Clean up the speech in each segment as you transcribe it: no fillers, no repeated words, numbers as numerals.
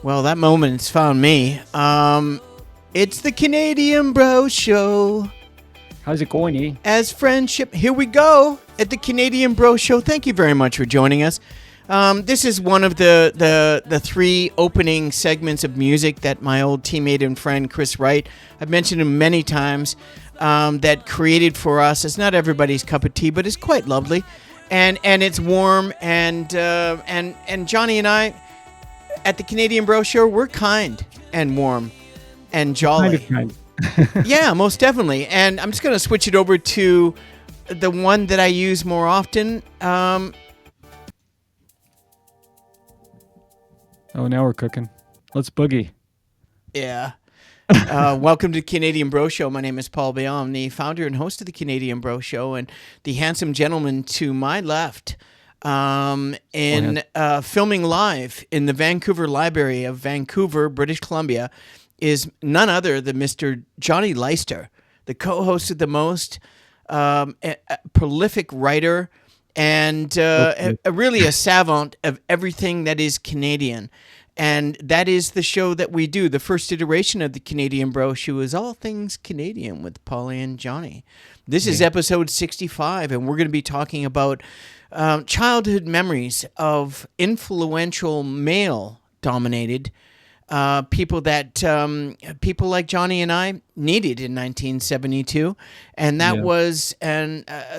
Well, that moment's found me. It's the Canadian Bro Show. How's it going, eh? As friendship, here we go at the Canadian Bro Show. Thank you very much for joining us. This is one of the three opening segments of music that my old teammate and friend Chris Wright, I've mentioned him many times, that created for us. It's not everybody's cup of tea, but it's quite lovely, and it's warm. And Johnny and I at the Canadian Bro Show, we're kind and warm and jolly. Kind. Yeah, most definitely. And I'm just going to switch it over to the one that I use more often. Oh, now we're cooking. Let's boogie. Yeah. Welcome to the Canadian Bro Show. My name is Paul Bale. I'm the founder and host of the Canadian Bro Show. And the handsome gentleman to my left filming live in the Vancouver Library of Vancouver, British Columbia, is none other than Mr. Johnny Leister, the co-host of the most prolific writer and really a savant of everything that is Canadian. And that is the show that we do. The first iteration of the Canadian Bro Show is all things Canadian with Pauly and Johnny. This is episode 65, and we're going to be talking about childhood memories of influential male-dominated people that people like Johnny and I needed in 1972, and that was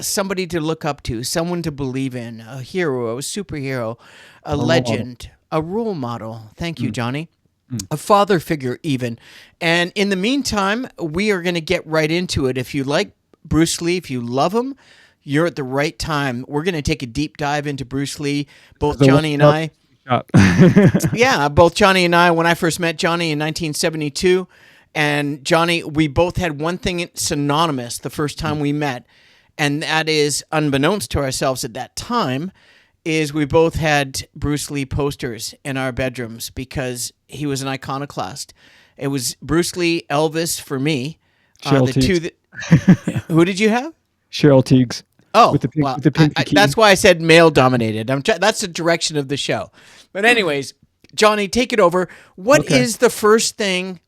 somebody to look up to, someone to believe in, a hero, a superhero, a legend, a role model. Thank you, Johnny. A father figure even. And in the meantime, we are going to get right into it. If you like Bruce Lee, if you love him, you're at the right time. We're going to take a deep dive into Bruce Lee, both Johnny and I. Yeah, both Johnny and I, when I first met Johnny in 1972, and Johnny, we both had one thing synonymous the first time we met, and that is, unbeknownst to ourselves at that time, is we both had Bruce Lee posters in our bedrooms because he was an iconoclast. It was Bruce Lee, Elvis for me. Cheryl Teagues. Who did you have? Cheryl Teagues. Oh, with the pink bikini. That's why I said male-dominated. That's the direction of the show. But anyways, Johnny, take it over. What is the first thing?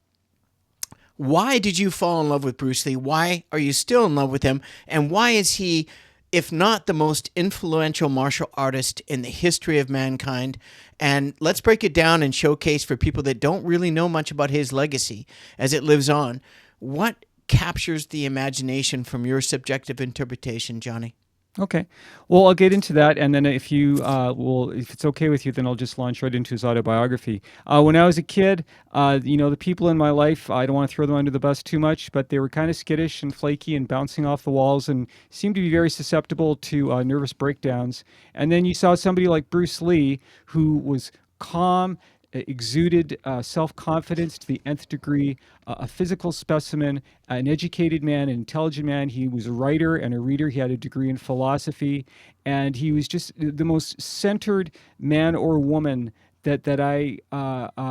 Why did you fall in love with Bruce Lee? Why are you still in love with him? And why is he, if not the most influential martial artist in the history of mankind? And let's break it down and showcase for people that don't really know much about his legacy as it lives on. What captures the imagination from your subjective interpretation, Johnny? Okay. Well, I'll get into that, and then if if it's okay with you, then I'll just launch right into his autobiography. When I was a kid, the people in my life, I don't want to throw them under the bus too much, but they were kind of skittish and flaky and bouncing off the walls and seemed to be very susceptible to nervous breakdowns. And then you saw somebody like Bruce Lee, who was calm, exuded self-confidence to the nth degree, a physical specimen, an educated man, an intelligent man. He was a writer and a reader. He had a degree in philosophy, and he was just the most centered man or woman that I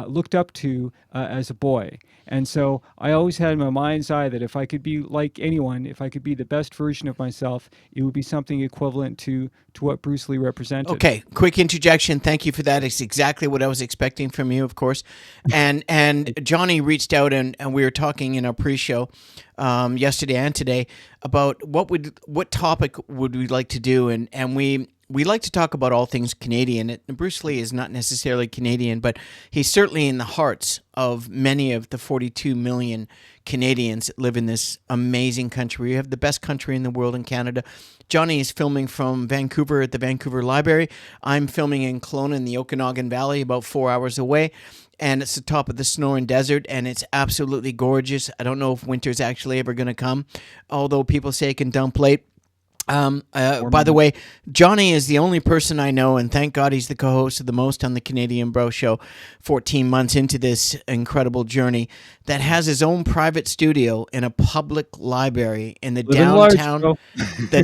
looked up to as a boy. And so I always had in my mind's eye that if I could be like anyone, if I could be the best version of myself, it would be something equivalent to what Bruce Lee represented. Okay, quick interjection. Thank you for that. It's exactly what I was expecting from you, of course. And Johnny reached out, and we were talking in our pre-show yesterday and today about what topic would we like to do, and we like to talk about all things Canadian. Bruce Lee is not necessarily Canadian, but he's certainly in the hearts of many of the 42 million Canadians that live in this amazing country. We have the best country in the world in Canada. Johnny is filming from Vancouver at the Vancouver Library. I'm filming in Kelowna in the Okanagan Valley, about 4 hours away. And it's the top of the Sonoran Desert, and it's absolutely gorgeous. I don't know if winter's actually ever going to come, although people say it can dump late. By the way, Johnny is the only person I know, and thank God he's the co-host of the most on the Canadian Bro Show, 14 months into this incredible journey, that has his own private studio in a public library in the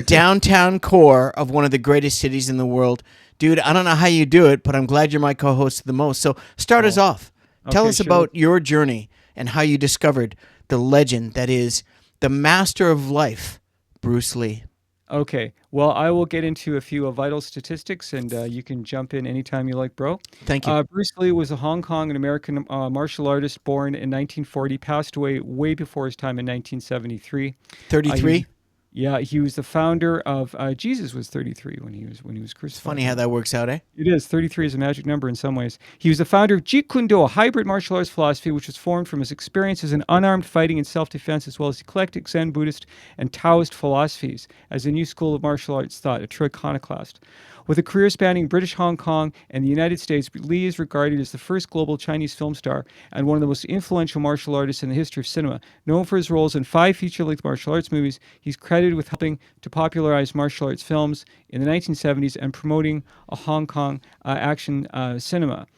downtown core of one of the greatest cities in the world. Dude, I don't know how you do it, but I'm glad you're my co-host of the most. So start us off. Tell us about your journey and how you discovered the legend that is the master of life, Bruce Lee. Okay. Well, I will get into a few vital statistics, and you can jump in anytime you like, bro. Thank you. Bruce Lee was a Hong Kong and American martial artist born in 1940, passed away way before his time in 1973. He was, 33. yeah, he was the founder of Jesus was 33 when he was It's crucified, funny how right? that works out, eh? It is. 33 is a magic number in some ways. He was the founder of Jeet Kune Do, a hybrid martial arts philosophy which was formed from his experiences in unarmed fighting and self defense, as well as eclectic Zen Buddhist and Taoist philosophies, as a new school of martial arts thought, a true iconoclast. With a career spanning British Hong Kong and the United States, Lee is regarded as the first global Chinese film star and one of the most influential martial artists in the history of cinema. Known for his roles in 5 feature-length martial arts movies, he's credited with helping to popularize martial arts films in the 1970s and promoting a Hong Kong action cinema.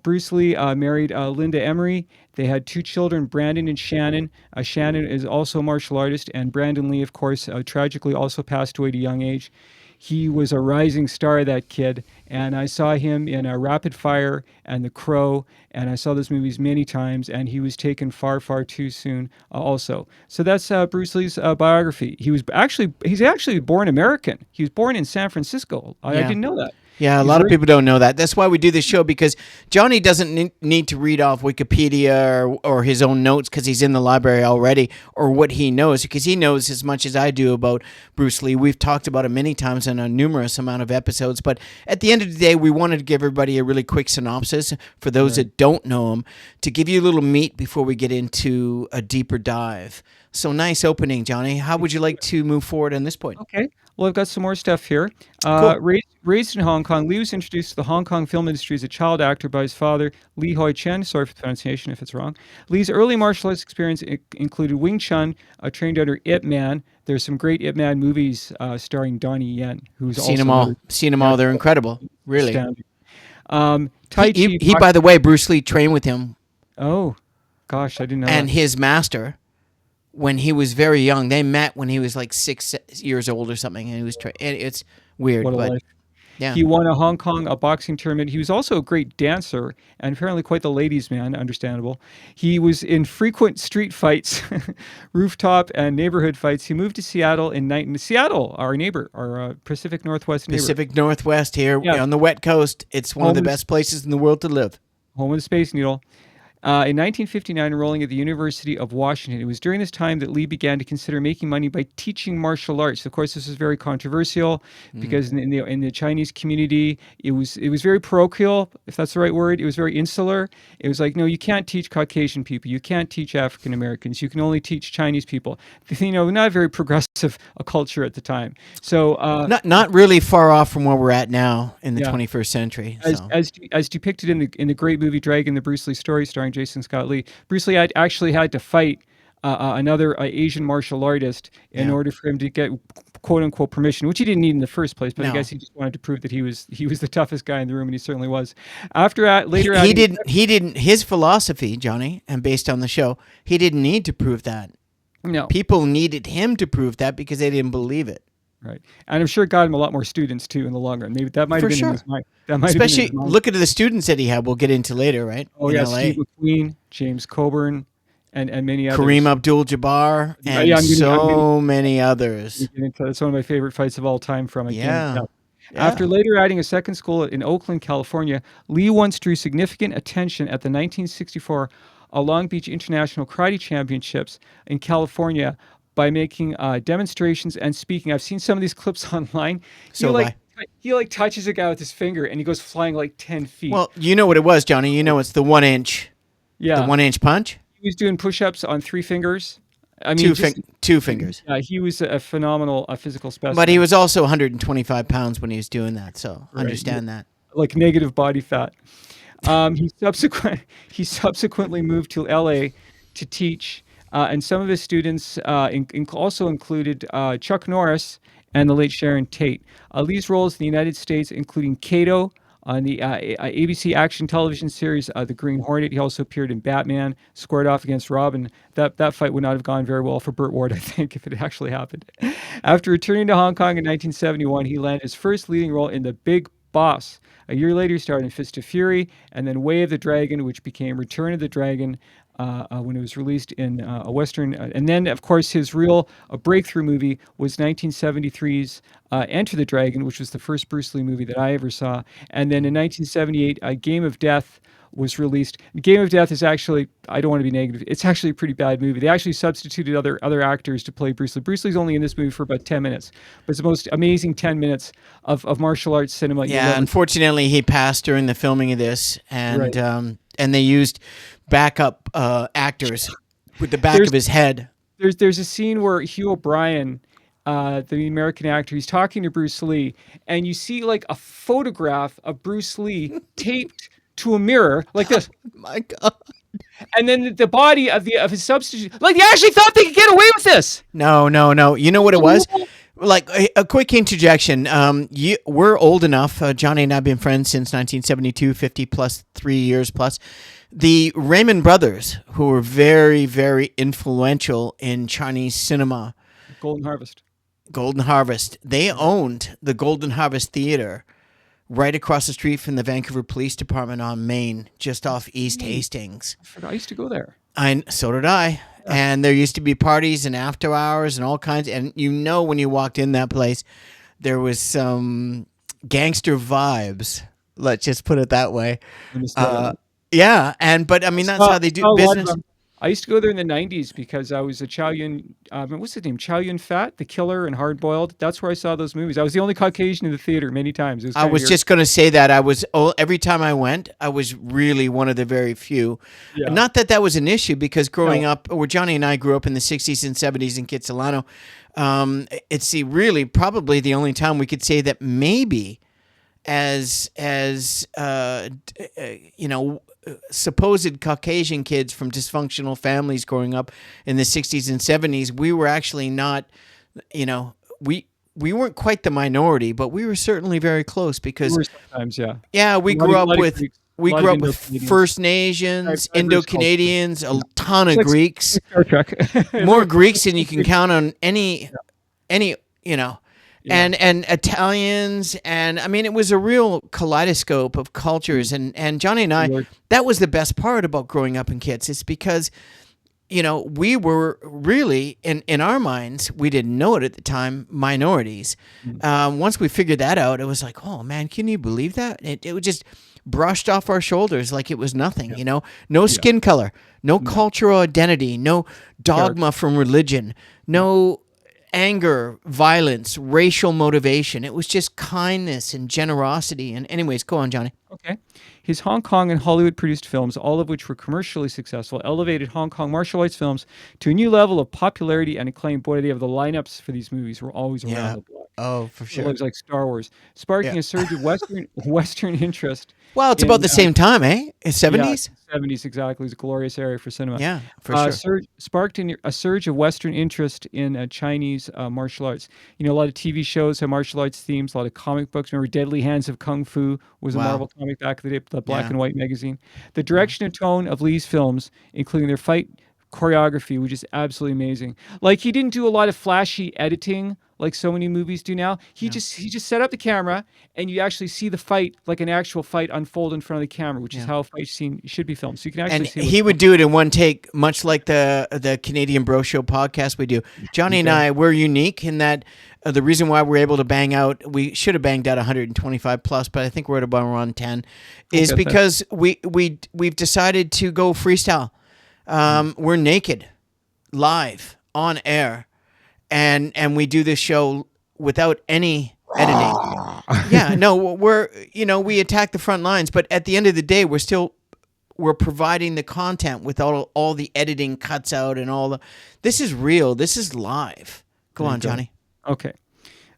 Bruce Lee married Linda Emery. They had 2 children, Brandon and Shannon. Shannon is also a martial artist, and Brandon Lee, of course, tragically also passed away at a young age. He was a rising star, that kid, and I saw him in Rapid Fire and The Crow, and I saw those movies many times, and he was taken far, far too soon also. So that's Bruce Lee's biography. He's actually born American. He was born in San Francisco. I Yeah. didn't know that. Yeah, a He's lot of very people don't know that. That's why we do this show, because Johnny doesn't need to read off Wikipedia or his own notes because he's in the library already, or what he knows, because he knows as much as I do about Bruce Lee. We've talked about him many times in a numerous amount of episodes, but at the end of the day, we wanted to give everybody a really quick synopsis for those right. that don't know him, to give you a little meat before we get into a deeper dive. So nice opening, Johnny. How would you like to move forward on this point? Okay. Well, I've got some more stuff here. Cool. Raised in Hong Kong, Lee was introduced to the Hong Kong film industry as a child actor by his father, Lee Hoi Chen. Sorry for the pronunciation if it's wrong. Lee's early martial arts experience included Wing Chun, trained under Ip Man. There's some great Ip Man movies starring Donnie Yen, who's Seen them also all. another Seen them yeah, all. They're incredible. Really. astounding. He, Tai he, Chi. he, by the way, Bruce Lee trained with him, Oh, gosh, I didn't know and that. his master, when he was very young. They met when he was like 6 years old or something, and he was and it's weird, What a but life. yeah. He won a Hong Kong boxing tournament. He was also a great dancer and apparently quite the ladies' man, understandable. He was in frequent street fights, rooftop and neighborhood fights. He moved to Seattle Seattle, our neighbor, our Pacific Northwest neighbor. Pacific Northwest here Yeah, on the wet coast. It's one of home the of the, best places in the world to live. home of the Space Needle. In 1959, enrolling at the University of Washington. It was during this time that Lee began to consider making money by teaching martial arts. Of course, this was very controversial Mm. because in the Chinese community, it was very parochial, if that's the right word. It was very insular. It was like, no, you can't teach Caucasian people. You can't teach African Americans. You can only teach Chinese people. Not a very progressive culture at the time. So, Not really far off from where we're at now in the yeah. 21st century. as So as as depicted in the great movie Dragon, the Bruce Lee story starring Jason Scott Lee. Bruce Lee actually had to fight another Asian martial artist in yeah, order for him to get quote unquote permission, which he didn't need in the first place. But I no, guess he just wanted to prove that he was the toughest guy in the room, and he certainly was. After he, later he adding, didn't. He didn't. His philosophy, Johnny, and based on the show, he didn't need to prove that. no, People needed him to prove that because they didn't believe it. right, and I'm sure it got him a lot more students too in the long run. Maybe that might have For been in sure. his mind. That might have been in his Especially mind. look at the students that he had. We'll get into later, right? Oh In yeah, Steve L.A. McQueen, James Coburn, and many Kareem others. Abdul-Jabbar Yeah, and I'm gonna so many others. get into It's one of my favorite fights of all time from again. Yeah. Yeah, After yeah. later adding a second school in Oakland, California, Lee once drew significant attention at the 1964 Long Beach International Karate Championships in California by making demonstrations and speaking. I've seen some of these clips online. He So have like I. he like touches a guy with his finger and he goes flying like 10 feet. Well, you know what it was, Johnny. You know it's the Yeah, 1 inch punch, he was doing push-ups on 3 fingers. I mean, just 2 fingers. yeah, he was a phenomenal physical But he specimen. was also 125 pounds when he was doing that. So Right, understand that. like negative body fat. He subsequent he subsequently moved to LA to teach, and some of his students also included Chuck Norris and the late Sharon Tate. Lee's roles in the United States, including Kato on the ABC action television series The Green Hornet. He also appeared in Batman, squared off against Robin. That fight would not have gone very well for Burt Ward, I think, if it actually happened. After returning to Hong Kong in 1971, he landed his first leading role in The Big Boss. A year later, he starred in Fist of Fury and then Way of the Dragon, which became Return of the Dragon. when it was released in a Western. And then, of course, his real breakthrough movie was 1973's Enter the Dragon, which was the first Bruce Lee movie that I ever saw. And then in 1978, Game of Death was released. Game of Death is actually, I don't want to be negative, it's actually a pretty bad movie. They actually substituted other actors to play Bruce Lee. Bruce Lee's only in this movie for about 10 minutes, but it's the most amazing 10 minutes of martial arts cinema you'll Yeah, ever. unfortunately, he passed during the filming of this, Right. and they used backup actors with the back There's of his head. there's a scene where Hugh O'Brien, the American actor, he's talking to Bruce Lee, and you see like a photograph of Bruce Lee taped to a mirror like this, My God. and then the body of his substitute. Like they actually thought they could get away with this. No, no, no. You know what it was? Like a quick interjection. We're old enough. Johnny and I have been friends since 1972, 50 plus 3 years plus. The Raymond brothers, who were very, very influential in Chinese cinema, Golden Harvest. Golden Harvest, they owned the Golden Harvest Theater right across the street from the Vancouver Police Department on Main, just off East Hastings. I forgot I used to go there. So did I. And there used to be parties and after hours and all kinds. And when you walked in that place, there was some gangster vibes. Let's just put it that way. Yeah, but I mean that's how they do saw a lot of business. I used to go there in the 90s because I was a Chow Yun, what's his name? Chow Yun Fat, The Killer and Hard Boiled. That's where I saw those movies. I was the only Caucasian in the theater many times. It was I kind of was weird. just going to say that every time I went, I was really one of the very few. Yeah. Not that that was an issue because growing No. up, where Johnny and I grew up in the 60s and 70s in Kitsilano, it's really probably the only time we could say that maybe supposed Caucasian kids from dysfunctional families growing up in the 60s and 70s, we were actually not, we weren't quite the minority, but we were certainly very close because, There were sometimes, yeah. yeah, we A lot grew of- up lot of with. Greeks, a We lot grew of up with Indo-Canadians. First Nations, Diverse Indo-Canadians, a ton of It's like Greeks, Star Trek. more Greeks than you can count on any, Yeah. and Italians, and I mean it was a real kaleidoscope of cultures, and Johnny and I, Lord. that was the best part about growing up in Kits. It's because we were really in our minds, we didn't know it at the time, minorities. Once we figured that out, it was like, oh man, can you believe that? It was just brushed off our shoulders like it was nothing. No skin color, no cultural identity, no dogma from religion, no anger, violence, racial motivation. It was just kindness and generosity. And anyways, go on, Johnny. Okay. His Hong Kong and Hollywood produced films, all of which were commercially successful, elevated Hong Kong martial arts films to a new level of popularity and acclaim. Boy, they have the lineups for these movies were always around the block. Oh, for It sure. was like Star Wars, sparking Yeah. a surge of Western interest. Well, it's in, about the same time, eh? Yeah, 70s? 70s exactly. It was a glorious era for cinema. Yeah, for sure. Sparked a surge of Western interest in Chinese martial arts. A lot of TV shows have martial arts themes, a lot of comic books. Remember Deadly Hands of Kung Fu was a Wow. Marvel comic back in the day, the black Yeah. and white magazine. The direction and tone of Lee's films, including their fight choreography, which is absolutely amazing. Like he didn't do a lot of flashy editing like so many movies do now. He just set up the camera and you actually see the fight like an actual fight unfold in front of the camera, which is how a fight scene should be filmed. So you can actually And see he would do it in one take, much like the Canadian Bro Show podcast we do. Johnny and I, we're unique in that the reason why we're able to bang out, we should have banged out 125 plus, but I think we're at about around 10, is Okay, because we've decided to go freestyle. We're naked, live, on air, and we do this show without any editing. Yeah, no, we attack the front lines, but at the end of the day, we're providing the content without all the editing cuts out and all the. This is real. This is live. Go on, Johnny. Okay.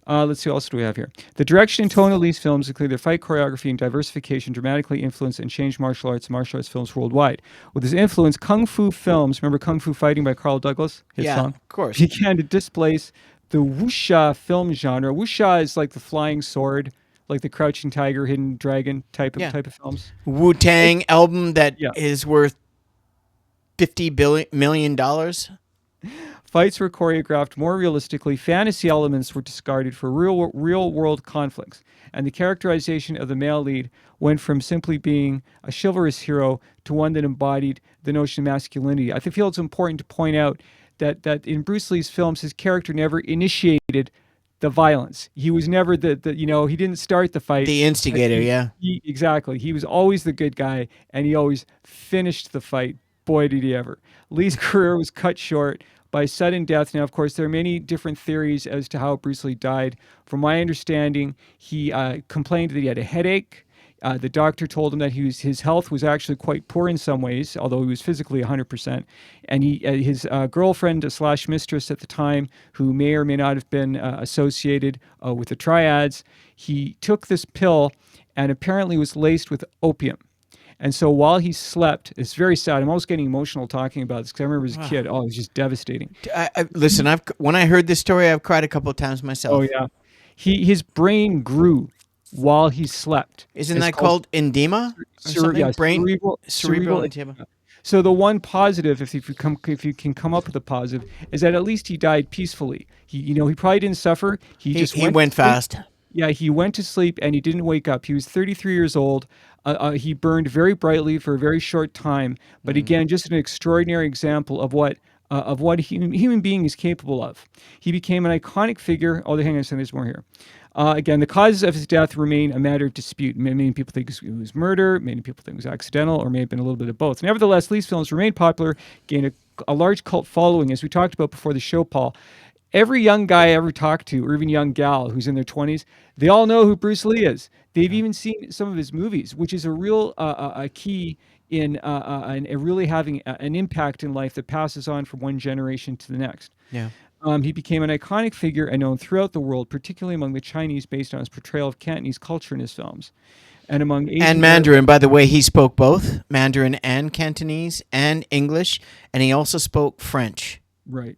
Let's see, what else do we have here? The direction and tone of Lee's films include their fight choreography and diversification dramatically influenced and changed martial arts films worldwide. With his influence, Kung Fu films, remember Kung Fu Fighting by Carl Douglas? His Yeah, song? of course. Began to displace the wuxia film genre. Wuxia is like the flying sword, like the crouching tiger, hidden dragon type of films. Wu-Tang album that Yeah. is worth $50 million. Fights were choreographed more realistically. Fantasy elements were discarded for real world conflicts. And the characterization of the male lead went from simply being a chivalrous hero to one that embodied the notion of masculinity. I feel it's important to point out that in Bruce Lee's films, his character never initiated the violence. He was never he didn't start the fight. The But instigator, yeah. exactly. He was always the good guy, and he always finished the fight. Boy, did he ever. Lee's career was cut short by sudden death. Now, of course, there are many different theories as to how Bruce Lee died. From my understanding, he complained that he had a headache. The doctor told him that his health was actually quite poor in some ways, although he was physically 100%. And his girlfriend slash mistress at the time, who may or may not have been associated with the triads, he took this pill and apparently was laced with opium. And so while he slept, it's very sad. I'm almost getting emotional talking about this because I remember as a kid, it was just devastating. Listen, when I heard this story, I've cried a couple of times Oh myself. yeah, his brain grew while he slept. Isn't It's that called called edema or something? Brain cerebral cerebral. edema. So the one positive, if you can come up with a positive, is that at least he died peacefully. He probably didn't suffer. He just He went to went sleep. fast. Yeah, he went to sleep and he didn't wake up. He was 33 years old. He burned very brightly for a very short time, but again, just an extraordinary example of what a human being is capable of. He became an iconic figure. Oh, hang on a second, there's more here. Again, the causes of his death remain a matter of dispute. Many people think it was murder, many people think it was accidental, or may have been a little bit of both. Nevertheless, Lee's films remained popular, gained a large cult following, as we talked about before the show, Paul. Every young guy I ever talked to, or even young gal who's in their 20s, they all know who Bruce Lee is. They've even seen some of his movies, which is a real a key in really having an impact in life that passes on from one generation to the next. Yeah. He became an iconic figure and known throughout the world, particularly among the Chinese, based on his portrayal of Cantonese culture in his films. And among And Asian Mandarin, by the way, he spoke both Mandarin and Cantonese and English, and he also spoke French. Right.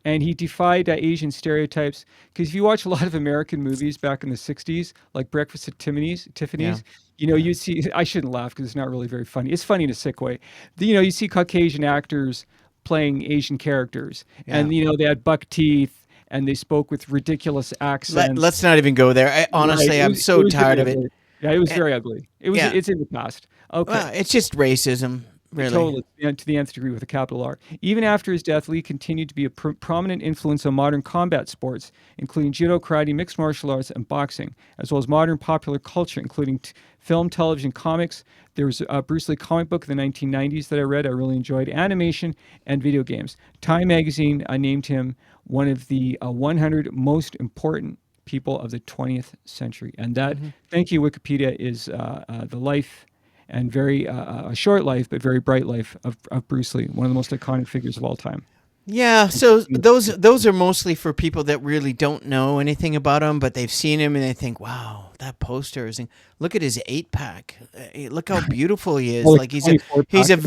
And he defied Asian stereotypes because if you watch a lot of American movies back in the 60s, like Breakfast at Yeah. Tiffany's, you see, I shouldn't laugh because it's not really very funny. It's funny in a sick way. You see Caucasian actors playing Asian characters, Yeah. and, they had buck teeth and they spoke with ridiculous accents. Let's not even go there. Right. Honestly, I'm It so was tired very of it. ugly. Yeah, it was Eh, very ugly. Yeah. It's in the past. Okay. Well, it's just racism, really. Totally, and to the nth degree with a capital R. Even after his death, Lee continued to be a prominent influence on modern combat sports, including judo, karate, mixed martial arts, and boxing, as well as modern popular culture, including film, television, comics. There was a Bruce Lee comic book in the 1990s that I read. I really enjoyed animation and video games. Time magazine named him one of the 100 most important people of the 20th century. And that, thank you, Wikipedia, is the life and very a short life, but very bright life of Bruce Lee, one of the most iconic figures of all time. Yeah, so those are mostly for people that really don't know anything about him, but they've seen him and they think, "Wow, that poster is look at his 8-pack. Look how beautiful he is. Well, Like he's a 24-pack.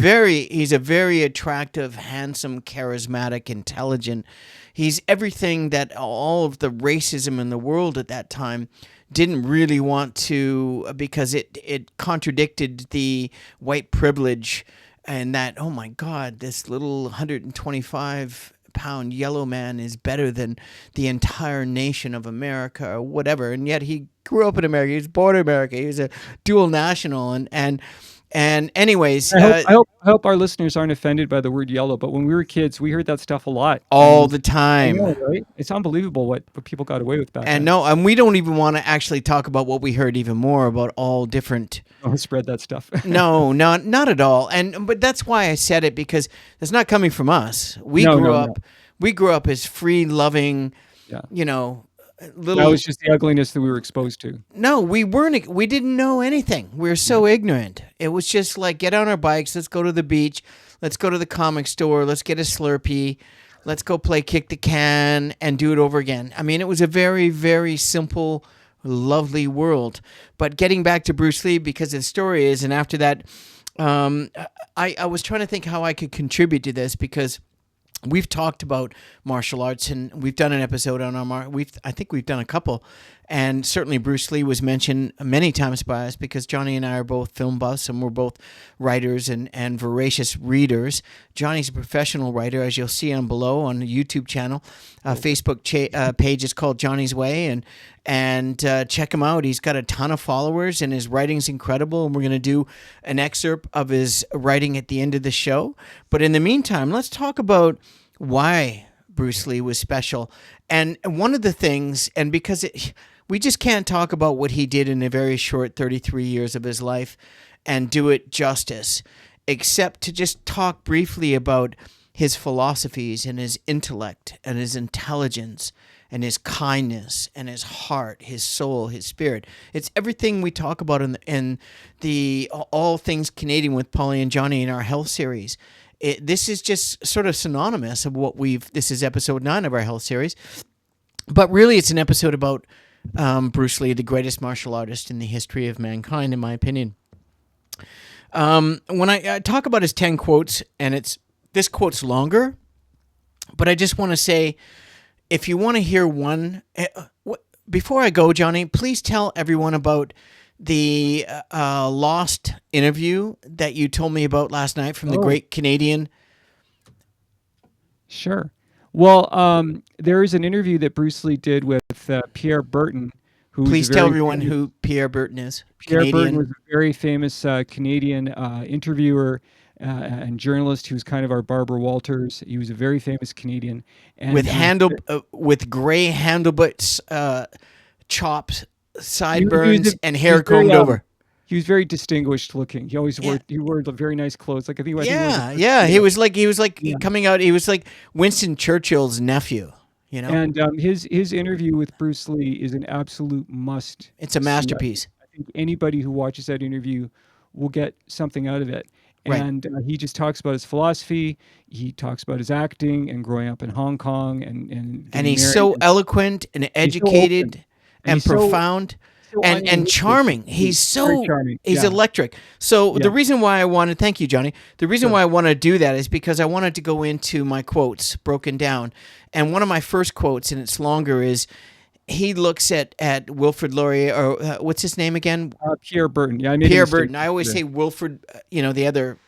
very attractive, handsome, charismatic, intelligent. He's everything that all of the racism in the world at that time didn't really want to, because it contradicted the white privilege, and that, oh my God, this little 125-pound yellow man is better than the entire nation of America or whatever. And yet he grew up in America. He was born in America. He was a dual national. And anyways, I hope our listeners aren't offended by the word yellow, but when we were kids, we heard that stuff a lot. all the I know, time. right? It's unbelievable what people got away with back And then. no, and we don't even want to actually talk about what we heard even more about all different. Oh, spread that stuff. No, not at all. But that's why I said it, because it's not coming from us. No, no, no. We grew up as free loving, Yeah. That little. was just the ugliness that we were exposed to. No, we weren't. We didn't know anything. We were so ignorant. It was just like, get on our bikes. Let's go to the beach. Let's go to the comic store. Let's get a Slurpee. Let's go play kick the can and do it over again. I mean, it was a very, very simple, lovely world. But getting back to Bruce Lee, because the story is, and after that, I was trying to think how I could contribute to this, because we've talked about martial arts, and we've done an episode on I think we've done a couple, and certainly Bruce Lee was mentioned many times by us because Johnny and I are both film buffs and we're both writers and voracious readers. Johnny's a professional writer, as you'll see on below on the YouTube channel. Facebook page is called Johnny's Way, and check him out. He's got a ton of followers and his writing's incredible, and we're going to do an excerpt of his writing at the end of the show. But in the meantime, let's talk about why Bruce Lee was special. And one of the things, and because we just can't talk about what he did in a very short 33 years of his life and do it justice, except to just talk briefly about his philosophies and his intellect and his intelligence and his kindness and his heart, his soul, his spirit. It's everything we talk about in the All Things Canadian with Pauly and Johnny in our health series. This is just sort of synonymous of what this is episode 9 of our health series. But really, it's an episode about Bruce Lee, the greatest martial artist in the history of mankind, in my opinion. When I talk about his 10 quotes, and this quote's longer, but I just want to say, if you want to hear one, before I go, Johnny, please tell everyone about the lost interview that you told me about last night from the great Canadian. Sure. Well, there is an interview that Bruce Lee did with Pierre Berton. Please tell everyone who Pierre Berton is. Pierre Berton was a very famous Canadian interviewer and journalist who was kind of our Barbara Walters. He was a very famous Canadian. And, with gray handlebutts, chops, sideburns, and hair combed over. He was very distinguished looking. He always wore very nice clothes. Like I think. He was like coming out. He was like Winston Churchill's nephew. You know. And his interview with Bruce Lee is an absolute must. It's a masterpiece. I think anybody who watches that interview will get something out of it. Right. And he just talks about his philosophy. He talks about his acting and growing up in Hong Kong and he's so eloquent and educated and profound. And charming. He's so charming. He's electric. So the reason why I wanted, thank you, Johnny. The reason why I want to do that is because I wanted to go into my quotes broken down. And one of my first quotes, and it's longer, is he looks at Wilfrid Laurier, or what's his name again? Pierre Berton. Yeah, Pierre Berton. I always say Wilfrid. The other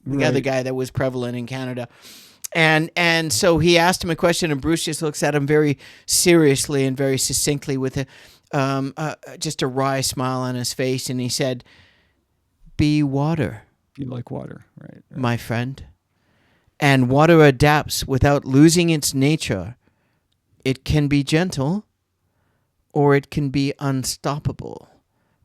guy that was prevalent in Canada. And so he asked him a question, and Bruce just looks at him very seriously and very succinctly with just a wry smile on his face, and he said, "Be water. Be like water, right? My friend. And water adapts without losing its nature. It can be gentle, or it can be unstoppable.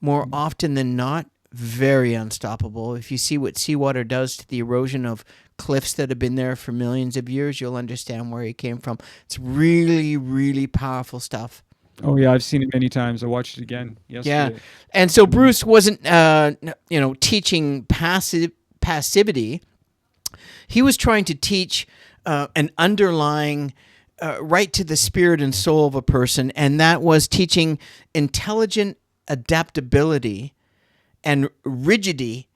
More often than not, very unstoppable. If you see what seawater does to the erosion of cliffs that have been there for millions of years, you'll understand where it came from. It's really, really powerful stuff." Oh yeah, I've seen it many times. I watched it again yesterday. Yeah, and so Bruce wasn't, teaching passivity. He was trying to teach an underlying right to the spirit and soul of a person, and that was teaching intelligent adaptability and rigidity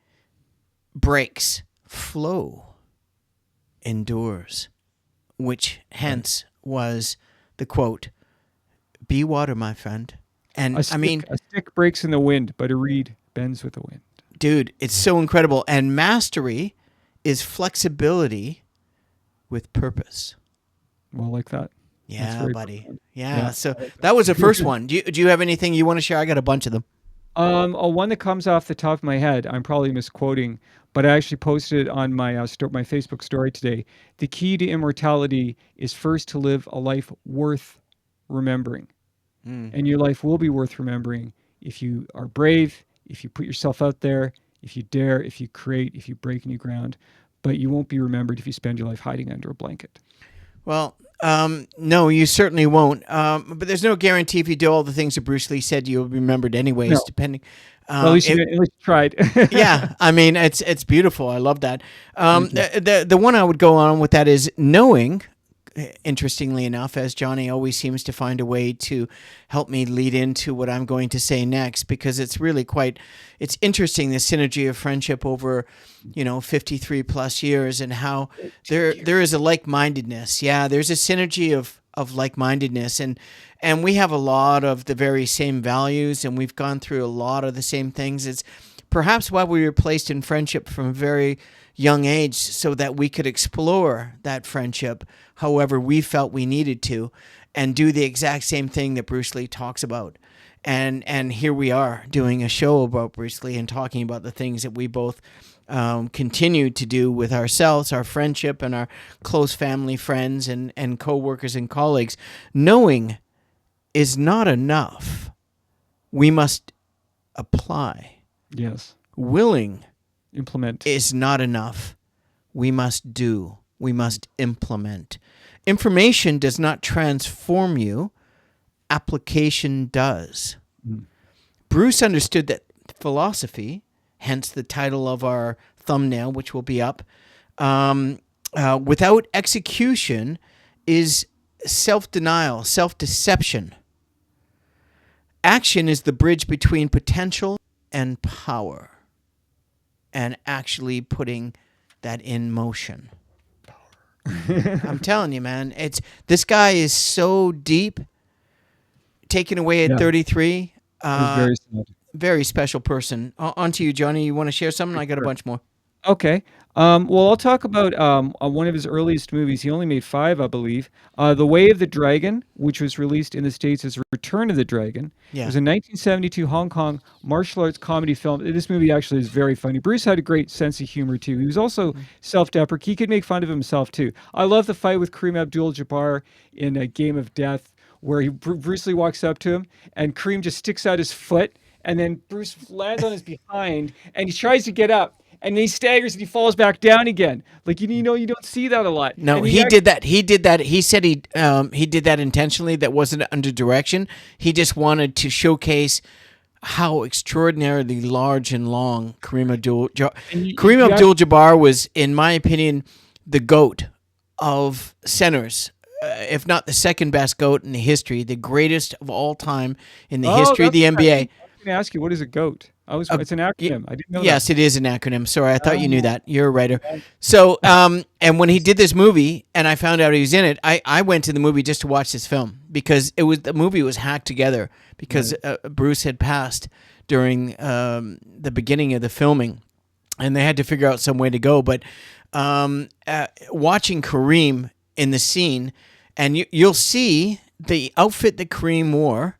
breaks, flow endures, which hence was the quote, "Be water, my friend." And a stick breaks in the wind, but a reed bends with the wind. Dude, it's so incredible. And mastery is flexibility with purpose. Well, like that. Yeah, buddy. Yeah. So that was the first one. Do you have anything you want to share? I got a bunch of them. One that comes off the top of my head, I'm probably misquoting, but I actually posted it on my my Facebook story today. The key to immortality is first to live a life worth remembering. And your life will be worth remembering if you are brave, if you put yourself out there, if you dare, if you create, if you break new ground. But you won't be remembered if you spend your life hiding under a blanket. Well, no, you certainly won't. But there's no guarantee if you do all the things that Bruce Lee said, you'll be remembered anyways, depending. Well, at least you tried. Yeah, I mean, it's beautiful. I love that. The one I would go on with that is knowing, interestingly enough, as Johnny always seems to find a way to help me lead into what I'm going to say next, because it's really it's interesting, the synergy of friendship over, 53 plus years, and how there is a like-mindedness. Yeah, there's a synergy of like-mindedness, and we have a lot of the very same values, and we've gone through a lot of the same things. It's perhaps why we were placed in friendship from a very young age, so that we could explore that friendship however we felt we needed to, and do the exact same thing that Bruce Lee talks about. And here we are doing a show about Bruce Lee and talking about the things that we both continue to do with ourselves, our friendship, and our close family, friends, and co-workers and colleagues. Knowing is not enough. We must apply. Yes. Willing Implement. is not enough. We must do. We must implement. Information does not transform you. Application does. Mm. Bruce understood that philosophy, hence the title of our thumbnail, which will be up, without execution is self-denial, self-deception. Action is the bridge between potential and power, and actually putting that in motion. I'm telling you, man, this guy is so deep. Taken away at 33. It was very sad. Very special person. On to you, Johnny. You want to share something? I got a bunch more. Okay. Well, I'll talk about one of his earliest movies. He only made 5, I believe. The Way of the Dragon, which was released in the States as Return of the Dragon. Yeah. It was a 1972 Hong Kong martial arts comedy film. This movie actually is very funny. Bruce had a great sense of humor, too. He was also self-deprecating. He could make fun of himself, too. I love the fight with Kareem Abdul-Jabbar in A Game of Death, where Bruce Lee walks up to him, and Kareem just sticks out his foot, and then Bruce lands on his behind, and he tries to get up. And then he staggers and he falls back down again. Like, you don't see that a lot. No, And he did that. He did that. He said he did that intentionally. That wasn't under direction. He just wanted to showcase how extraordinarily large and long Kareem Abdul-Jabbar was, in my opinion, the GOAT of centers. If not the second best GOAT in the history, the greatest of all time in the history of the NBA. I was going to ask you, what is a GOAT? It's an acronym. I didn't know yes, that. it is an acronym. Sorry, I thought you knew that. You're a writer. So, and when he did this movie, and I found out he was in it, I went to the movie just to watch this film, because the movie was hacked together because Bruce had passed during the beginning of the filming, and they had to figure out some way to go. But watching Kareem in the scene, and you'll see the outfit that Kareem wore.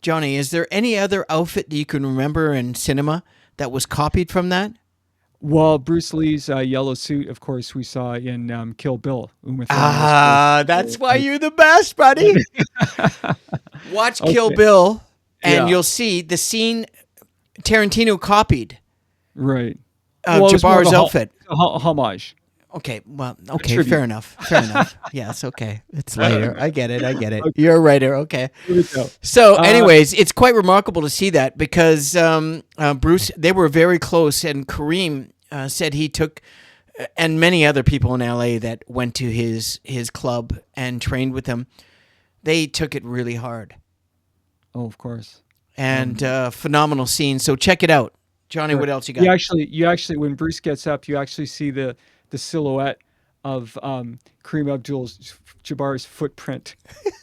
Johnny, is there any other outfit that you can remember in cinema that was copied from that? Well, Bruce Lee's yellow suit, of course, we saw in Kill Bill. That's why you're the best, buddy. Watch Kill Bill, and you'll see the scene Tarantino copied. Right. Jabbar's outfit. Homage. Okay, well, okay, fair enough. Yes, okay. It's later. I get it. Okay. You're a writer. Okay. So, anyways, it's quite remarkable to see that, because Bruce, they were very close, and Kareem said he took, and many other people in LA that went to his club and trained with him, they took it really hard. Oh, of course. And phenomenal scene. So check it out. Johnny, what else you got? You actually, when Bruce gets up, you actually see the silhouette of Kareem Abdul-Jabbar's footprint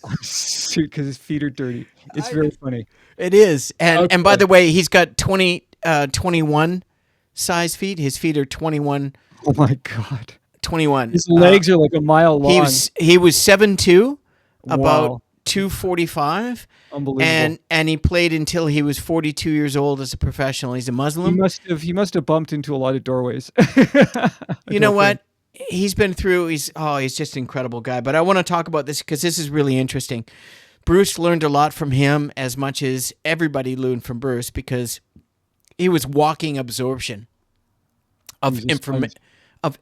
on his suit, because his feet are dirty. It's very funny. It is. And by the way, he's got 21 size feet. His feet are 21. Oh my God. 21. His legs are like a mile long. He was 7'2", about Wow. 245. Unbelievable. And he played until he was 42 years old as a professional. He's a Muslim. He must have bumped into a lot of doorways. You know what? He's been through. He's just an incredible guy. But I want to talk about this because this is really interesting. Bruce learned a lot from him, as much as everybody learned from Bruce, because he was walking absorption of information.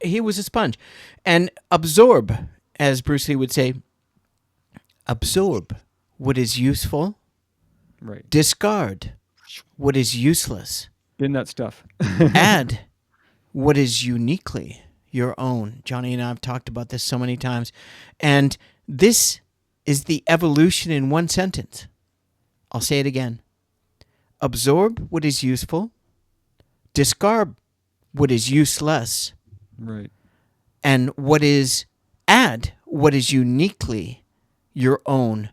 He was a sponge, and absorb, as Bruce Lee would say, absorb what is useful, right? Discard what is useless. In that stuff. Add what is uniquely your own. Johnny and I have talked about this so many times. And this is the evolution in one sentence. I'll say it again. Absorb what is useful, discard what is useless, Right. and add what is uniquely your own.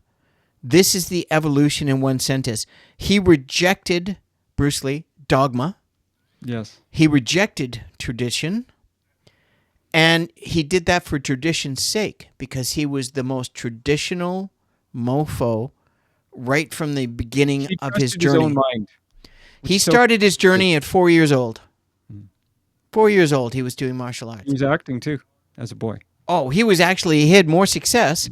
This is the evolution in one sentence. He rejected, Bruce Lee, dogma. Yes. He rejected tradition. And he did that for tradition's sake because he was the most traditional mofo right from the beginning He of his trusted his own journey. mind. He Which so started his journey at 4 years old. Mm. 4 years old, he was doing martial He arts. was acting too as a boy. Oh, he had more success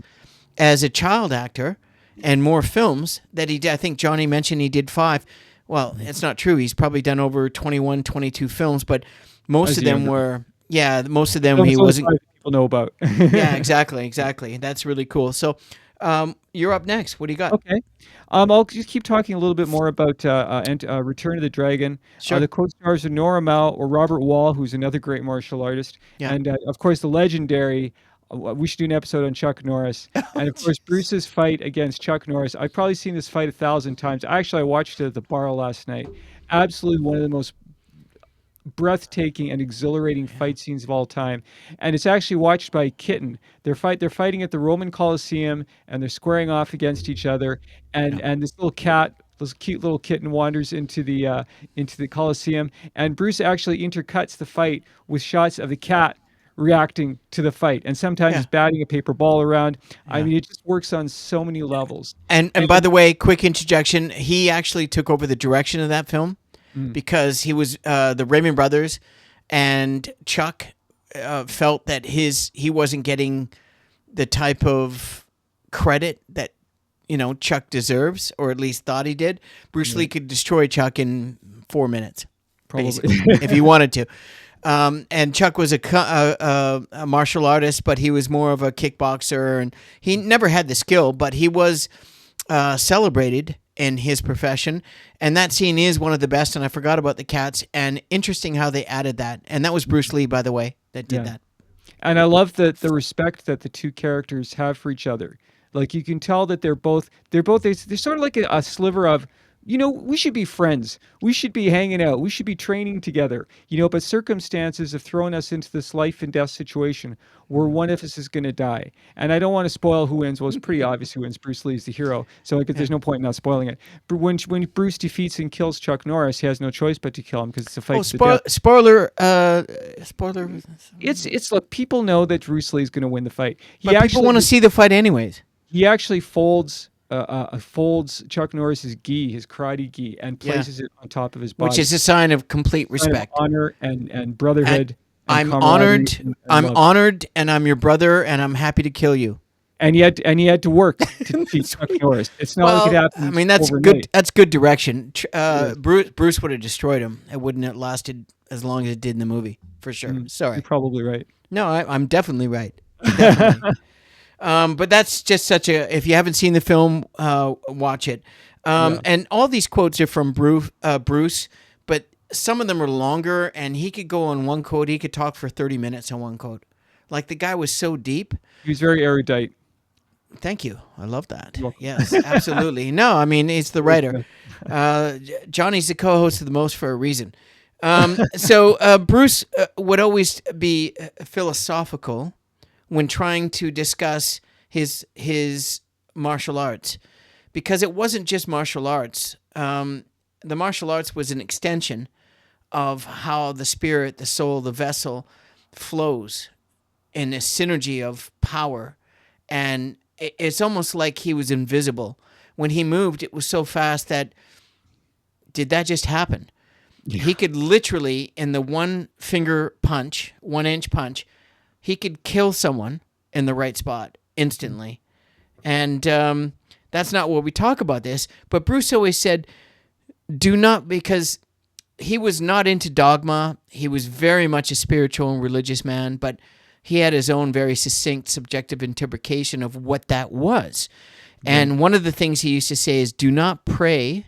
as a child actor and more films that he did. I think Johnny mentioned he did 5. Well, it's not true. He's probably done over 21, 22 films, but most As of a them younger were, most of them Those he are the wasn't. 5 people know about. Yeah, exactly. That's really cool. So you're up next. What do you got? Okay. I'll just keep talking a little bit more about Return of the Dragon. Sure. The co-stars are Nora Mao or Robert Wall, who's another great martial artist, Yeah. and of course the legendary. We should do an episode on Chuck Norris, Oh, and of course jeez. Bruce's fight against Chuck Norris. I've probably seen this fight 1,000 times. Actually, I watched it at the bar last night. Absolutely one of the most breathtaking and exhilarating Yeah. fight scenes of all time. And it's actually watched by a kitten. They're fighting at the Roman Colosseum and they're squaring off against each other. Yeah. And this little cat, this cute little kitten wanders into the Colosseum. And Bruce actually intercuts the fight with shots of the cat reacting to the fight. And sometimes Yeah. it's batting a paper ball around. I Yeah. mean, it just works on so many levels. And by the way, quick interjection. He actually took over the direction of that film Mm, because he was the Raymond brothers, and Chuck felt that he wasn't getting the type of credit that Chuck deserves, or at least thought he did. Bruce Lee right. could destroy Chuck in 4 minutes, Probably. basically, if he wanted to. And Chuck was a martial artist, but he was more of a kickboxer, and he never had the skill, but he was celebrated in his profession. And that scene is one of the best, and I forgot about the cats, and interesting how they added that. And that was Bruce Lee, by the way, that did Yeah. that. And I love the respect that the two characters have for each other. Like you can tell that they're sort of like a sliver of, we should be friends. We should be hanging out. We should be training together. But circumstances have thrown us into this life and death situation where one of us is going to die. And I don't want to spoil who wins. Well, it's pretty obvious who wins. Bruce Lee is the hero, so Yeah. there's no point in not spoiling it. But when Bruce defeats and kills Chuck Norris, he has no choice but to kill him because it's a fight Oh, to the death. spoiler. It's look, people know that Bruce Lee is going to win the fight. But people want to see the fight anyways. He actually folds Chuck Norris's gi, his karate gi, and Yeah. places it on top of his body. Which is a sign of complete Sign of respect. honor and brotherhood. And I'm camaraderie honored. and love. Honored, and I'm your brother, and I'm happy to kill you. And he had to work to defeat Chuck Norris. It's not like it happened. I mean, that's good. overnight. That's good direction. Yeah. Bruce would have destroyed him. It wouldn't have lasted as long as it did in the movie, for sure. You're Sorry. probably right. No, I'm definitely right. Definitely. But that's just such a. If you haven't seen the film, watch it. Yeah. And all these quotes are from Bruce, but some of them are longer. And he could go on one quote. He could talk for 30 minutes on one quote. Like the guy was so deep. He was very erudite. Thank you. I love that. You're welcome. Yes, absolutely. No, I mean, he's the writer. Johnny's the co-host of the most for a reason. So Bruce would always be philosophical when trying to discuss his martial arts, because it wasn't just martial arts. The martial arts was an extension of how the spirit, the soul, the vessel flows in a synergy of power. And it's almost like he was invisible. When he moved, it was so fast that, did that just happen? Yeah. He could literally, in the 1-inch punch, he could kill someone in the right spot instantly. And that's not what we talk about this. But Bruce always said, do not, because he was not into dogma. He was very much a spiritual and religious man, but he had his own very succinct, subjective interpretation of what that was. And one of the things he used to say is, do not pray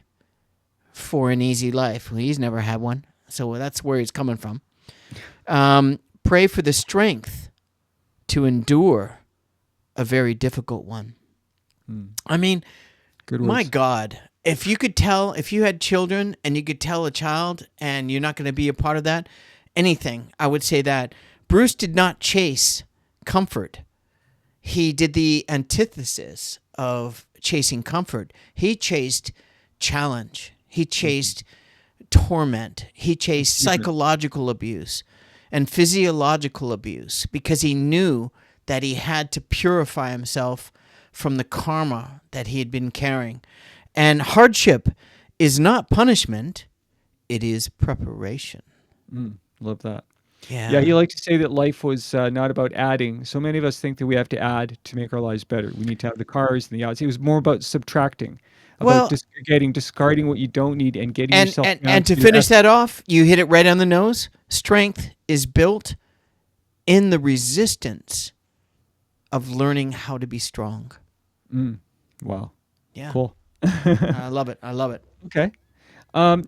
for an easy life. Well, he's never had one, so that's where he's coming from. Pray for the strength to endure a very difficult one. I mean, Good my words. God, if you could tell, if you had children and you could tell a child and you're not going to be a part of that, anything, I would say that. Bruce did not chase comfort. He did the antithesis of chasing comfort. He chased challenge. He chased torment. He chased Achievement. psychological abuse and physiological abuse because he knew that he had to purify himself from the karma that he had been carrying. And hardship is not punishment, it is preparation. Love that. Yeah. Yeah, you like to say that life was not about adding. So many of us think that we have to add to make our lives better. We need to have the cars and the yachts. It was more about subtracting, about Well, discarding what you don't need and getting and, yourself and, down and to to your finish essence. that off, you hit it right on the nose. Strength is built in the resistance of learning how to be strong. Wow. Yeah. Cool. I love it. I love it. Okay.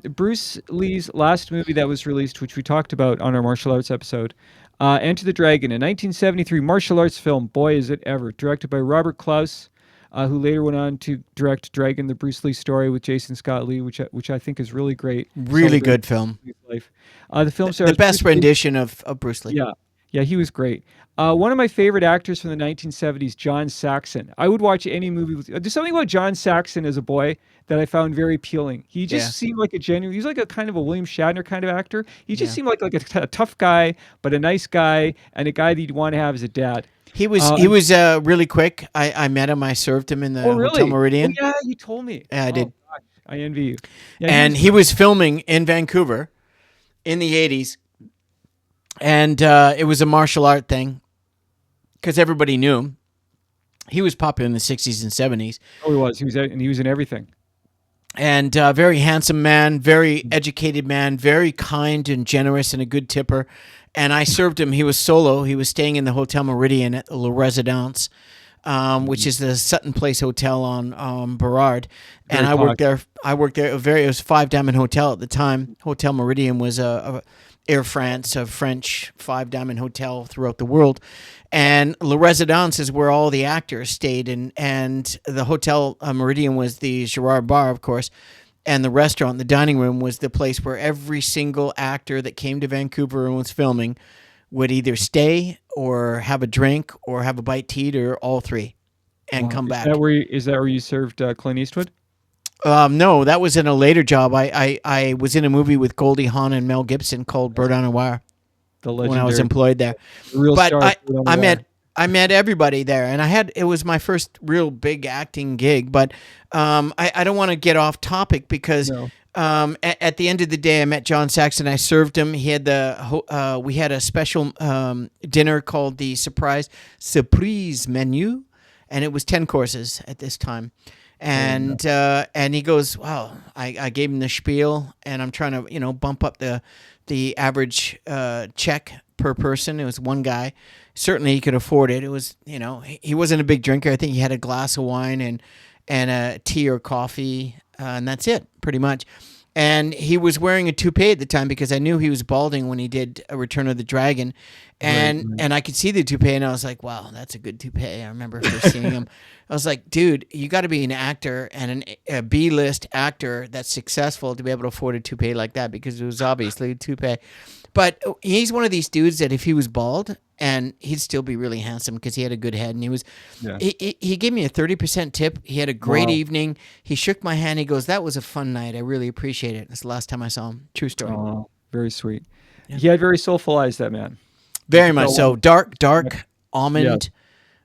Bruce Lee's last movie that was released, which we talked about on our martial arts episode, Enter the Dragon, a 1973 martial arts film. Boy, is it ever! Directed by Robert Klaus, who later went on to direct Dragon, the Bruce Lee story with Jason Scott Lee, which I think is really great. Really Celebrating good film. Lee's life. The film The stars best Bruce Lee. rendition of Bruce Lee. Yeah. Yeah, he was great. One of my favorite actors from the 1970s, John Saxon. I would watch any movie with. There's something about John Saxon as a boy that I found very appealing. He Yeah. just seemed like a genuine. He's like a kind of a William Shatner kind of actor. He just Yeah. seemed like a tough guy, but a nice guy and a guy that you'd want to have as a dad. He was really quick. I met him. I served him in Oh, the Hotel really? Oh, Meridian. yeah, you told me. Yeah, I Oh did. gosh, I envy you. Yeah, he was And he was filming in Vancouver in the 80s. And it was a martial art thing because everybody knew him. He was popular in the 60s and 70s. Oh, he was. And he was in everything. And very handsome man, very educated man, very kind and generous and a good tipper. And I served him. He was solo. He was staying in the Hotel Meridian at the La Residence, which is the Sutton Place Hotel on Burrard. And Very I worked posh. there. It was a Five Diamond Hotel at the time. Hotel Meridian was a Air France, a French Five Diamond Hotel throughout the world. And La Residence is where all the actors stayed, and the Hotel Meridian was the Gerard Bar, of course, and the restaurant, the dining room, was the place where every single actor that came to Vancouver and was filming would either stay or have a drink or have a bite to eat or all three, and Wow. come Is that back. where you served Clint Eastwood? No, that was in a later job. I was in a movie with Goldie Hawn and Mel Gibson called Bird on a Wire The when I was legendary, employed there. the real But star of Food on the I Wire. met everybody there, and it was my first real big acting gig. But I don't want to get off topic because No. at the end of the day, I met John Saxon. I served him. He had we had a special dinner called the surprise menu, and it was 10 courses at this time. And he goes, wow. I gave him the spiel, and I'm trying to bump up the average check per person. It was one guy. Certainly he could afford it. It was he wasn't a big drinker. I think he had a glass of wine and a tea or coffee, and that's it pretty much. And he was wearing a toupee at the time because I knew he was balding when he did a Return of the Dragon, and I could see the toupee, and I was like, wow, that's a good toupee. I remember first seeing him. I was like, dude, you got to be an actor and a B-list actor that's successful to be able to afford a toupee like that, because it was obviously a toupee. But he's one of these dudes that if he was bald, and he'd still be really handsome because he had a good head, and Yeah. he gave me a 30% tip. He had a great Wow. evening. He shook my hand. He goes, that was a fun night. I really appreciate it. That's the last time I saw him. True story. Oh, very sweet. He had very soulful eyes, that man. Very much so. Dark, Yeah.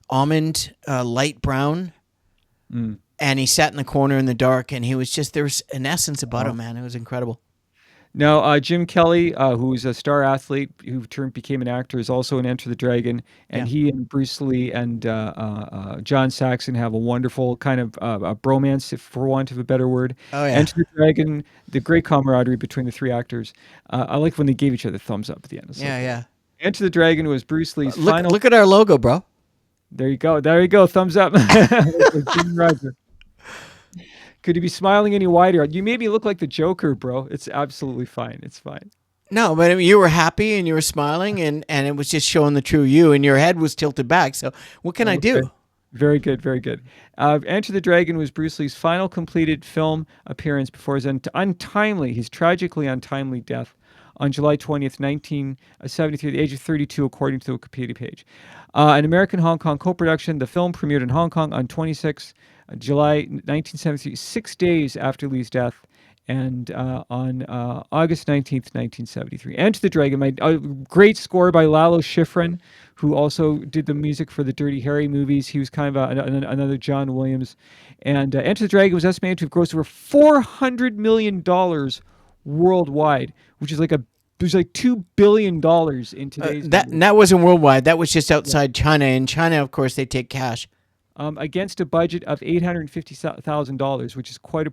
almond, light brown. And he sat in the corner in the dark, and he was just, there was an essence about him, man. It was incredible. Now, Jim Kelly, who's a star athlete who became an actor, is also in Enter the Dragon, and Yeah. he and Bruce Lee and John Saxon have a wonderful kind of a bromance, if for want of a better word. Oh, yeah. Enter the Dragon, the great camaraderie between the three actors. I like when they gave each other thumbs up at the end. It's so Yeah, cool. yeah. Enter the Dragon was Bruce Lee's final. Look at our logo, bro. There you go. There you go. Thumbs up. Jim Roger. Could you be smiling any wider? You made me look like the Joker, bro. It's absolutely fine. It's fine. No, but I mean, you were happy and you were smiling, and it was just showing the true you, and your head was tilted back. So, what can I Okay. do? Very good, very good. Enter the Dragon was Bruce Lee's final completed film appearance before his tragically untimely death on July 20th, 1973, at the age of 32, according to the Wikipedia page. An American-Hong Kong co-production, the film premiered in Hong Kong on 26 July 1973, 6 days after Lee's death, and on August 19th, 1973. Enter the Dragon, my great score by Lalo Schifrin, who also did the music for the Dirty Harry movies. He was kind of another John Williams. And Enter the Dragon was estimated to have grossed over $400 million worldwide, which is like there's like $2 billion in today's numbers. That wasn't worldwide. That was just Yeah. outside China. In China, of course, they take cash. Against a budget of $850,000, which is quite a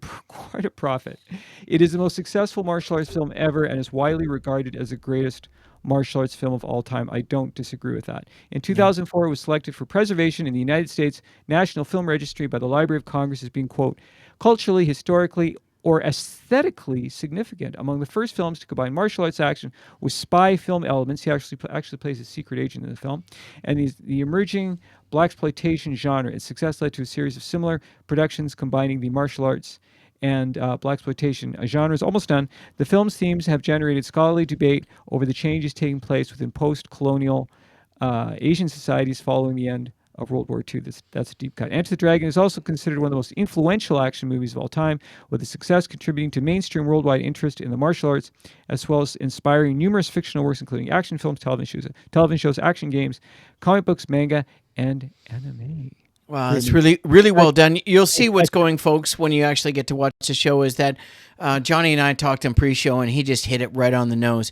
profit. It is the most successful martial arts film ever and is widely regarded as the greatest martial arts film of all time. I don't disagree with that. In Yeah. 2004, it was selected for preservation in the United States National Film Registry by the Library of Congress as being, quote, culturally, historically, or aesthetically significant. Among the first films to combine martial arts action with spy film elements, he actually plays a secret agent in the film, and the emerging blaxploitation genre. Its success led to a series of similar productions combining the martial arts and blaxploitation genres. Almost done. The film's themes have generated scholarly debate over the changes taking place within post-colonial Asian societies following the end of World War II. That's a deep cut. Enter the Dragon is also considered one of the most influential action movies of all time, with its success contributing to mainstream worldwide interest in the martial arts, as well as inspiring numerous fictional works, including action films, television shows, action games, comic books, manga, and anime. Wow, Great it's movie. really I, well done. You'll see I, what's going, folks, when you actually get to watch the show. Is that Johnny and I talked in pre-show, and he just hit it right on the nose.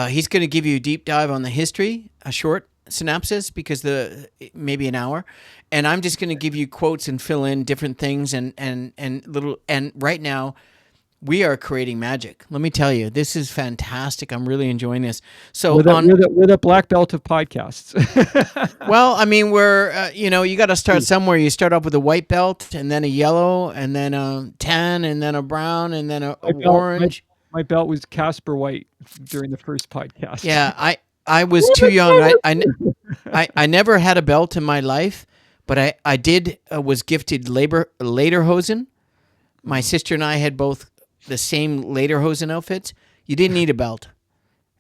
He's going to give you a deep dive on the history, a short synopsis, because maybe an hour, and I'm just going to give you quotes and fill in different things and little. And right now, we are creating magic. Let me tell you, this is fantastic. I'm really enjoying this. So with a on. with a black belt of podcasts. Well, I mean, you got to start somewhere. You start off with a white belt, and then a yellow, and then a tan, and then a brown, and then a my belt my, orange. my belt was Casper White during the first podcast. Yeah, I was too young. I never had a belt in my life, but I did was gifted lederhosen. My sister and I had both the same lederhosen outfits. You didn't need a belt.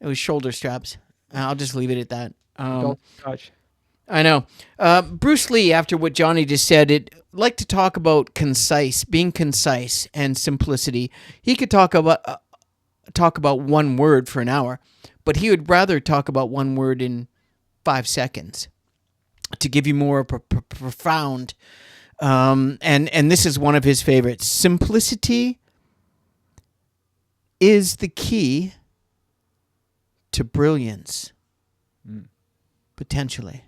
It was shoulder straps. I'll just leave it at that. Belt touch. I know. Bruce Lee, after what Johnny just said, like to talk about being concise and simplicity. He could talk about one word for an hour, but he would rather talk about one word in 5 seconds to give you more profound. And this is one of his favorites. Simplicity is the key to brilliance, potentially.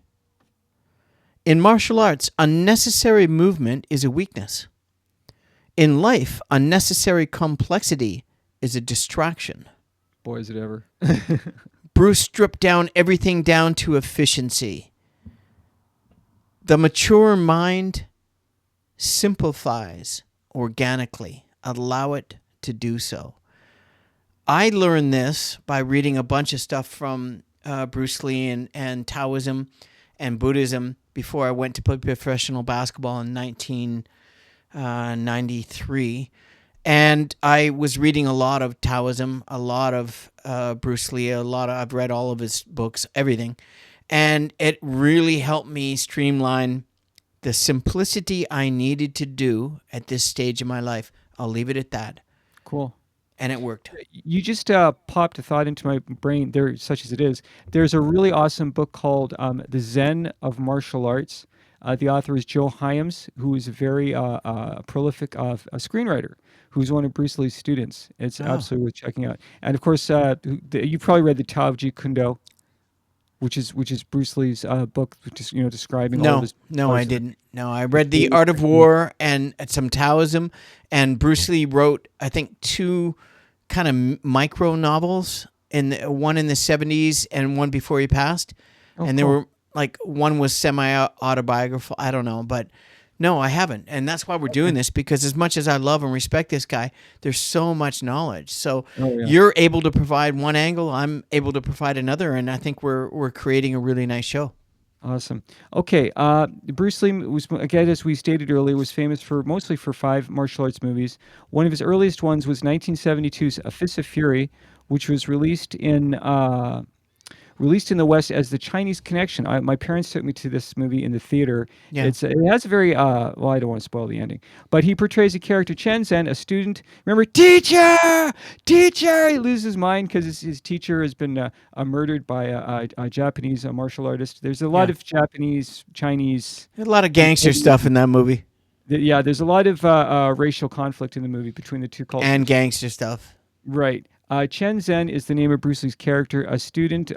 In martial arts, unnecessary movement is a weakness. In life, unnecessary complexity is a distraction. Boy, is it ever. Bruce stripped everything down to efficiency. The mature mind simplifies organically. Allow it to do so. I learned this by reading a bunch of stuff from Bruce Lee and Taoism and Buddhism before I went to play professional basketball in 1993. And I was reading a lot of Taoism, a lot of Bruce Lee, I've read all of his books, everything. And it really helped me streamline the simplicity I needed to do at this stage of my life. I'll leave it at that. Cool. And it worked. You just popped a thought into my brain there, such as it is. There's a really awesome book called The Zen of Martial Arts. The author is Joe Hyams, who is a very prolific a screenwriter, who's one of Bruce Lee's students. It's absolutely worth checking out. And of course, you probably read the Tao of Jeet Kune Do, which is Bruce Lee's book, which is describing all of his. No, I didn't. No, I read The Art of War and some Taoism, and Bruce Lee wrote, I think, 2 kind of micro novels, one in the 70s and one before he passed. Oh, and they were like, one was semi-autobiographical, I don't know, but No, I haven't. And that's why we're doing this, because as much as I love and respect this guy, there's so much knowledge. So Oh yeah. you're able to provide one angle, I'm able to provide another, and I think we're creating a really nice show. Awesome. Okay, Bruce Lee was, again, as we stated earlier, was famous for mostly for 5 martial arts movies. One of his earliest ones was 1972's A Fist of Fury, which was released in the West as The Chinese Connection. My parents took me to this movie in the theater. Yeah. It has a very well, I don't want to spoil the ending, but he portrays a character Chen Zhen, a student. Remember, teacher, teacher. He loses his mind because his teacher has been murdered by a Japanese martial artist. There's a lot Yeah. of Japanese, Chinese. A lot of gangster stuff in that movie Yeah, there's a lot of racial conflict in the movie between the two cultures. and gangster stuff. Right. Chen Zhen is the name of Bruce Lee's character, a student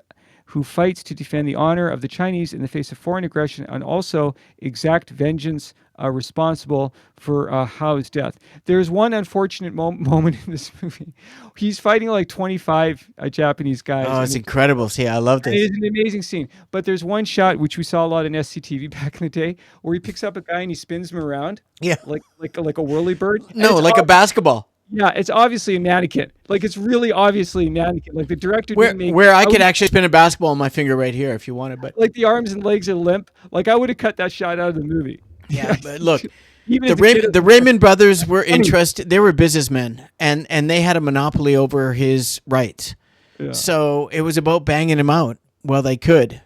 who fights to defend the honor of the Chinese in the face of foreign aggression and also exact vengeance responsible for Hao's death. There's one unfortunate moment in this movie. He's fighting like 25 Japanese guys. Oh, it's incredible. See, I love It this. is an amazing scene. But there's one shot, which we saw a lot in SCTV back in the day, where he picks up a guy and he spins him around Yeah. like a whirly bird. And No, it's like a basketball. yeah, it's obviously a mannequin. Like it's really obviously a mannequin. Like the director didn't make. Where I could actually spin a basketball on my finger right here if you wanted, but Like the arms and legs are limp. Like I would have cut that shot out of the movie. yeah, but look, Even the as a kid, The Raymond brothers were interested. They were businessmen, and they had a monopoly over his rights. yeah, So it was about banging him out while they could,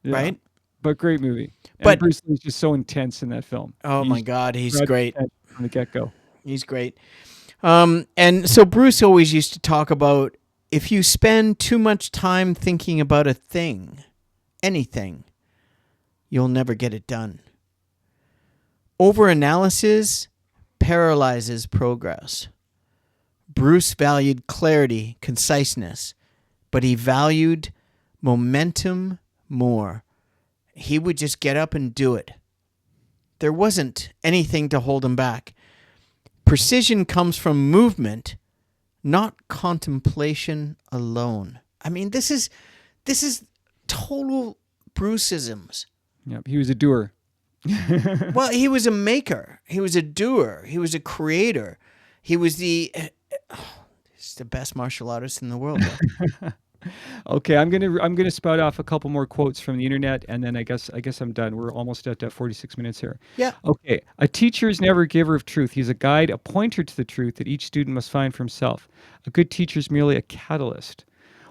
yeah. right? But great movie. And But Bruce Lee's just so intense in that film. oh my God, he's Brad great. Pitt from the get go. He's great. And so Bruce always used to talk about, if you spend too much time thinking about a thing, anything, you'll never get it done. Overanalysis paralyzes progress. Bruce valued clarity, conciseness, but he valued momentum more. He would just get up and do it. There wasn't anything to hold him back. Precision comes from movement, not contemplation alone. I mean, this is total Bruceisms. Yeah, he was a doer. Well, he was a maker. He was a doer. He was a creator. He was he's the best martial artist in the world. Okay, I'm gonna spout off a couple more quotes from the internet, and then I guess I'm done. We're almost at 46 minutes here. Yeah. Okay, a teacher is never a giver of truth. He's a guide, a pointer to the truth that each student must find for himself. A good teacher is merely a catalyst.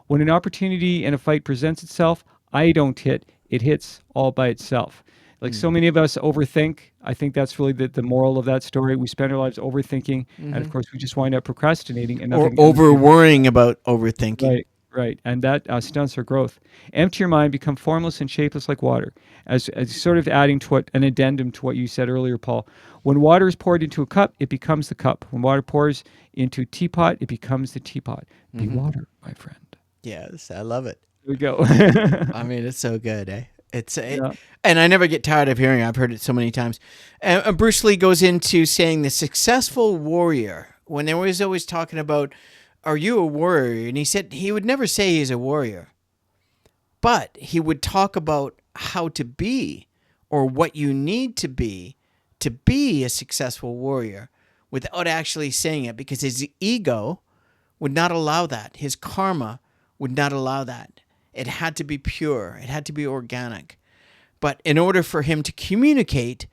When an opportunity in a fight presents itself, I don't hit; it hits all by itself. Like so many of us overthink. I think that's really the moral of that story. We spend our lives overthinking, and of course, we just wind up procrastinating and Or nothing. over worrying about overthinking. Right, right, and that stunts our growth. Empty your mind, become formless and shapeless like water. As sort of adding to an addendum to what you said earlier, Paul. When water is poured into a cup, it becomes the cup. When water pours into a teapot, it becomes the teapot. Be water, my friend. Yes, I love it. There we go. I mean, it's so good, eh? Yeah. And I never get tired of hearing it. I've heard it so many times. And Bruce Lee goes into saying the successful warrior, when they was always talking about, are you a warrior? And he said he would never say he's a warrior, but he would talk about how to be, or what you need to be a successful warrior, without actually saying it, because his ego would not allow that. His karma would not allow that. It had to be pure. It had to be organic. But in order for him to communicate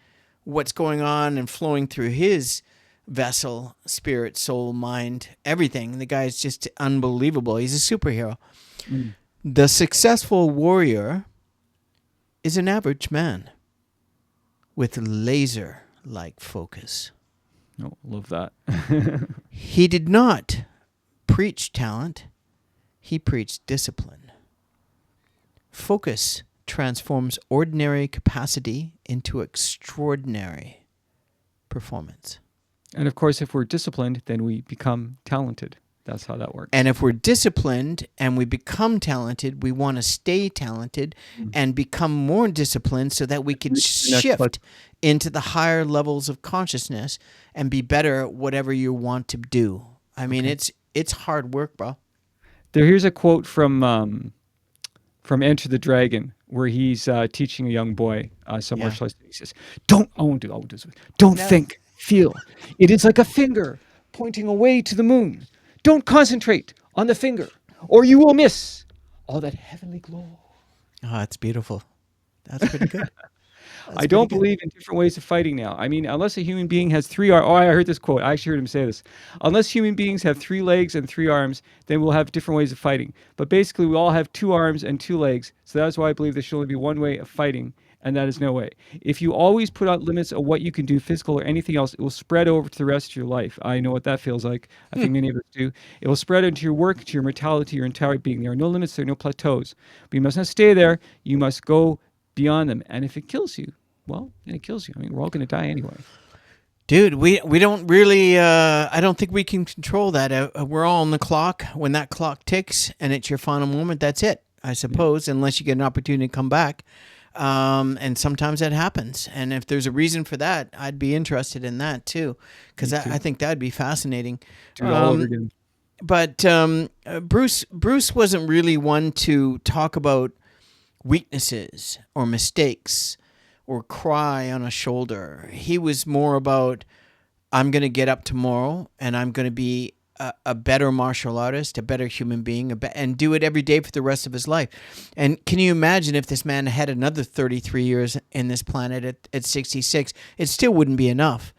what's going on and flowing through his vessel, spirit, soul, mind, everything, the guy's just unbelievable. He's a superhero. Mm. The successful warrior is an average man with laser-like focus. Oh, love that. He did not preach talent. He preached discipline. Focus transforms ordinary capacity into extraordinary performance. And of course, if we're disciplined, then we become talented. That's how that works. And if we're disciplined and we become talented, we want to stay talented and become more disciplined so that we can shift into the higher levels of consciousness and be better at whatever you want to do. I mean, it's hard work, bro. Here's a quote from Enter the Dragon. where he's teaching a young boy some Yeah. martial arts. He says, "Don't, I won't do, I won't do this. Don't No. think, feel. It is like a finger pointing away to the moon. Don't concentrate on the finger, or you will miss all that heavenly glow." Oh, that's beautiful. That's pretty good. That's I pretty don't good. believe in different ways of fighting now. I mean, unless a human being has three arms. Oh, I heard this quote. I actually heard him say this. Unless human beings have three legs and three arms, then we'll have different ways of fighting. But basically, we all have two arms and two legs. So that's why I believe there should only be one way of fighting, and that is no way. If you always put out limits of what you can do, physical or anything else, it will spread over to the rest of your life. I know what that feels like. I think many of us do. It will spread into your work, to your mortality, your entire being. There are no limits, there are no plateaus. But you must not stay there. You must go beyond them. And if it kills you, well, then it kills you. I mean, we're all going to die anyway. Dude, we don't really. I don't think we can control that. We're all on the clock. When that clock ticks and it's your final moment, that's it. I suppose, unless you get an opportunity to come back, and sometimes that happens. And if there's a reason for that, I'd be interested in that too, because Me too. I think that'd be fascinating. Do it all over again. But Bruce wasn't really one to talk about weaknesses or mistakes or cry on a shoulder. He was more about, I'm going to get up tomorrow and I'm going to be a better martial artist, a better human being, and do it every day for the rest of his life. And can you imagine if this man had another 33 years in this planet at 66? It still wouldn't be enough.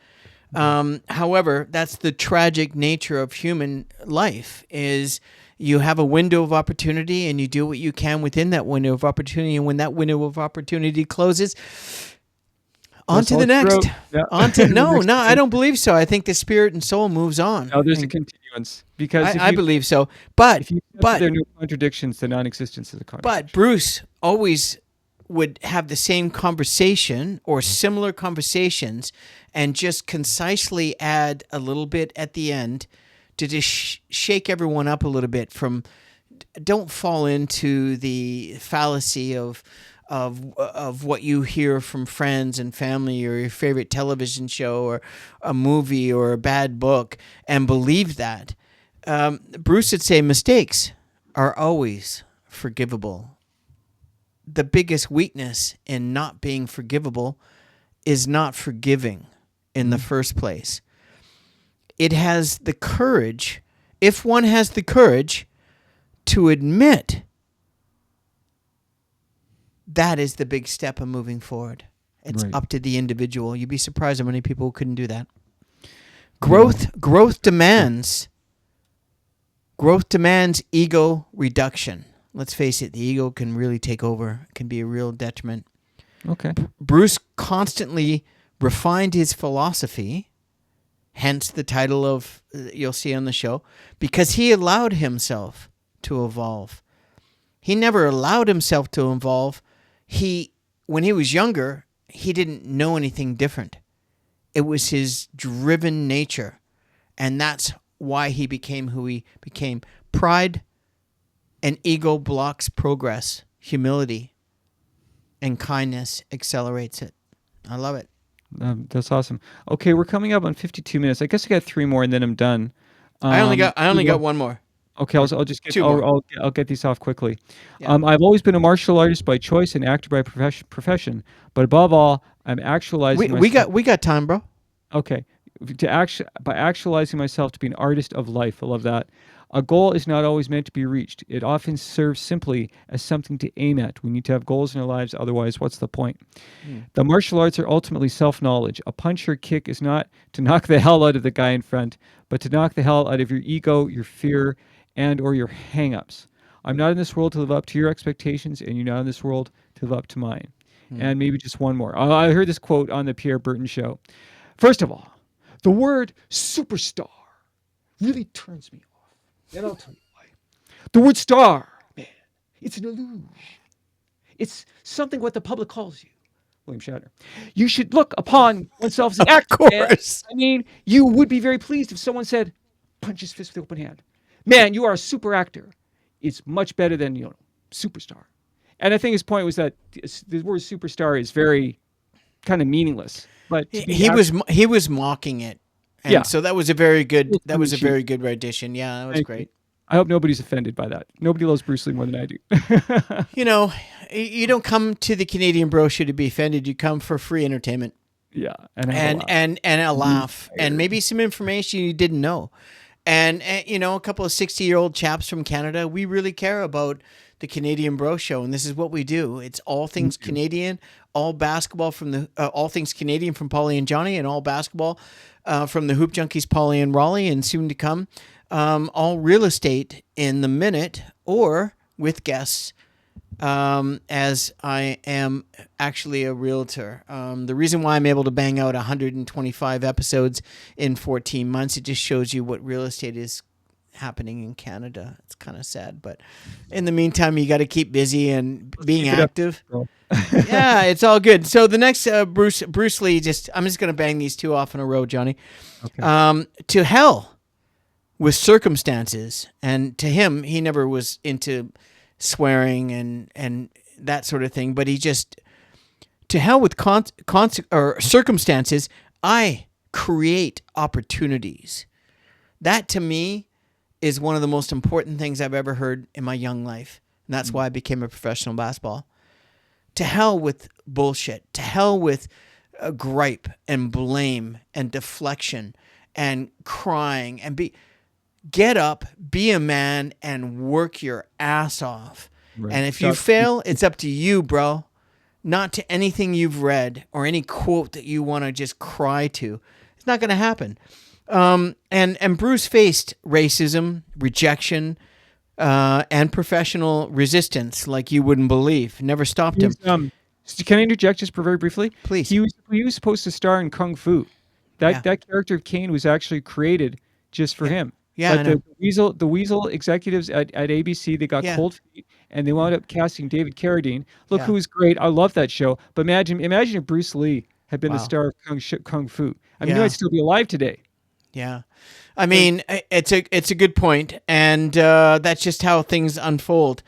However, that's the tragic nature of human life, is you have a window of opportunity and you do what you can within that window of opportunity. And when that window of opportunity closes, on That's to all the next. true. Yeah. On to The no, next no, I thing. don't believe so. I think the spirit and soul moves on. No, there's a And continuance because I believe so. But if you accept that but there are no contradictions, the non-existence is a but contradiction. Bruce always would have the same conversation or similar conversations and just concisely add a little bit at the end to just shake everyone up a little bit from, don't fall into the fallacy of what you hear from friends and family or your favorite television show or a movie or a bad book and believe that. Bruce would say mistakes are always forgivable. The biggest weakness in not being forgivable is not forgiving in the first place. It has the courage, if one has the courage, to admit that is the big step of moving forward. It's Right. up to the individual. You'd be surprised how many people couldn't do that. Yeah. Growth demands ego reduction. Let's face it, the ego can really take over. It can be a real detriment. Okay. Bruce constantly refined his philosophy, hence the title of you'll see on the show, because he allowed himself to evolve. He never allowed himself to evolve. When he was younger, he didn't know anything different. It was his driven nature, and that's why he became who he became. Pride and ego blocks progress. Humility and kindness accelerates it. I love it. That's awesome. Okay, we're coming up on 52 minutes. I guess I got three more and then I'm done. I only You got go. one more. Okay, I'll just get Two more. I'll get these off quickly. Yeah. I've always been a martial artist by choice and actor by profession, but above all, I'm actualizing myself. We got time, bro. Okay, by actualizing myself to be an artist of life. I love that. A goal is not always meant to be reached. It often serves simply as something to aim at. We need to have goals in our lives, otherwise, what's the point? The martial arts are ultimately self-knowledge. A punch or kick is not to knock the hell out of the guy in front, but to knock the hell out of your ego, your fear, and or your hang-ups. I'm not in this world to live up to your expectations, and you're not in this world to live up to mine. And maybe just one more. I heard this quote on the Pierre Burton show. First of all, the word superstar really turns me off. And I'll tell you why. The word star, man, it's an illusion. It's something what the public calls you. William Shatner. You should look upon oneself as an Of actor, man. course. I mean, you would be very pleased if someone said, punch his fist with the open hand. Man, you are a super actor. It's much better than, superstar. And I think his point was that the word superstar is very kind of meaningless. But to be He was mocking it. yeah, And so that was a very good rendition. Yeah, that was Thank you. great. I hope nobody's offended by that. Nobody loves Bruce Lee more than I do. You know, you don't come to the Canadian Bro Show to be offended. You come for free entertainment Yeah, and have a and laugh. and a laugh and Tired. maybe some information you didn't know. And you know, a couple of 60-year-old chaps from Canada, we really care about the Canadian Bro Show, and this is what we do. It's all Me things too. Canadian, all basketball from the all things Canadian from Pauly and Johnny, and all basketball from the Hoop Junkies, Pauly and Raleigh, and soon to come, all real estate in the minute or with guests, as I am actually a realtor. The reason why I'm able to bang out 125 episodes in 14 months, it just shows you what real estate is happening in Canada. It's kind of sad, but in the meantime, you got to keep busy and Let's being keep it up, active. girl. Yeah, it's all good. So the next Bruce Lee, I'm just gonna bang these two off in a row, Johnny. Okay. To hell with circumstances, and to him, he never was into swearing and that sort of thing. But he just to hell with or circumstances. I create opportunities. That to me is one of the most important things I've ever heard in my young life, and that's why I became a professional basketball. To hell with bullshit. To hell with gripe and blame and deflection and crying and get up, be a man, and work your ass off. Right. And if you fail, it's up to you, bro. Not to anything you've read or any quote that you want to just cry to. It's not going to happen. And Bruce faced racism, rejection, and professional resistance like you wouldn't believe. Never stopped him. Can I interject just very briefly? Please. He was supposed to star in Kung Fu. Yeah. That character of Kane was actually created just for Yeah. him. Yeah, I But know. the Weasel executives at ABC, they got Yeah. cold feet and they wound up casting David Carradine. Look, Yeah. who was great. I love that show. But imagine if Bruce Lee had been the Wow. star of Kung Fu. I mean, he Yeah. might still be alive today. Yeah. I mean, it's a good point, and that's just how things unfold.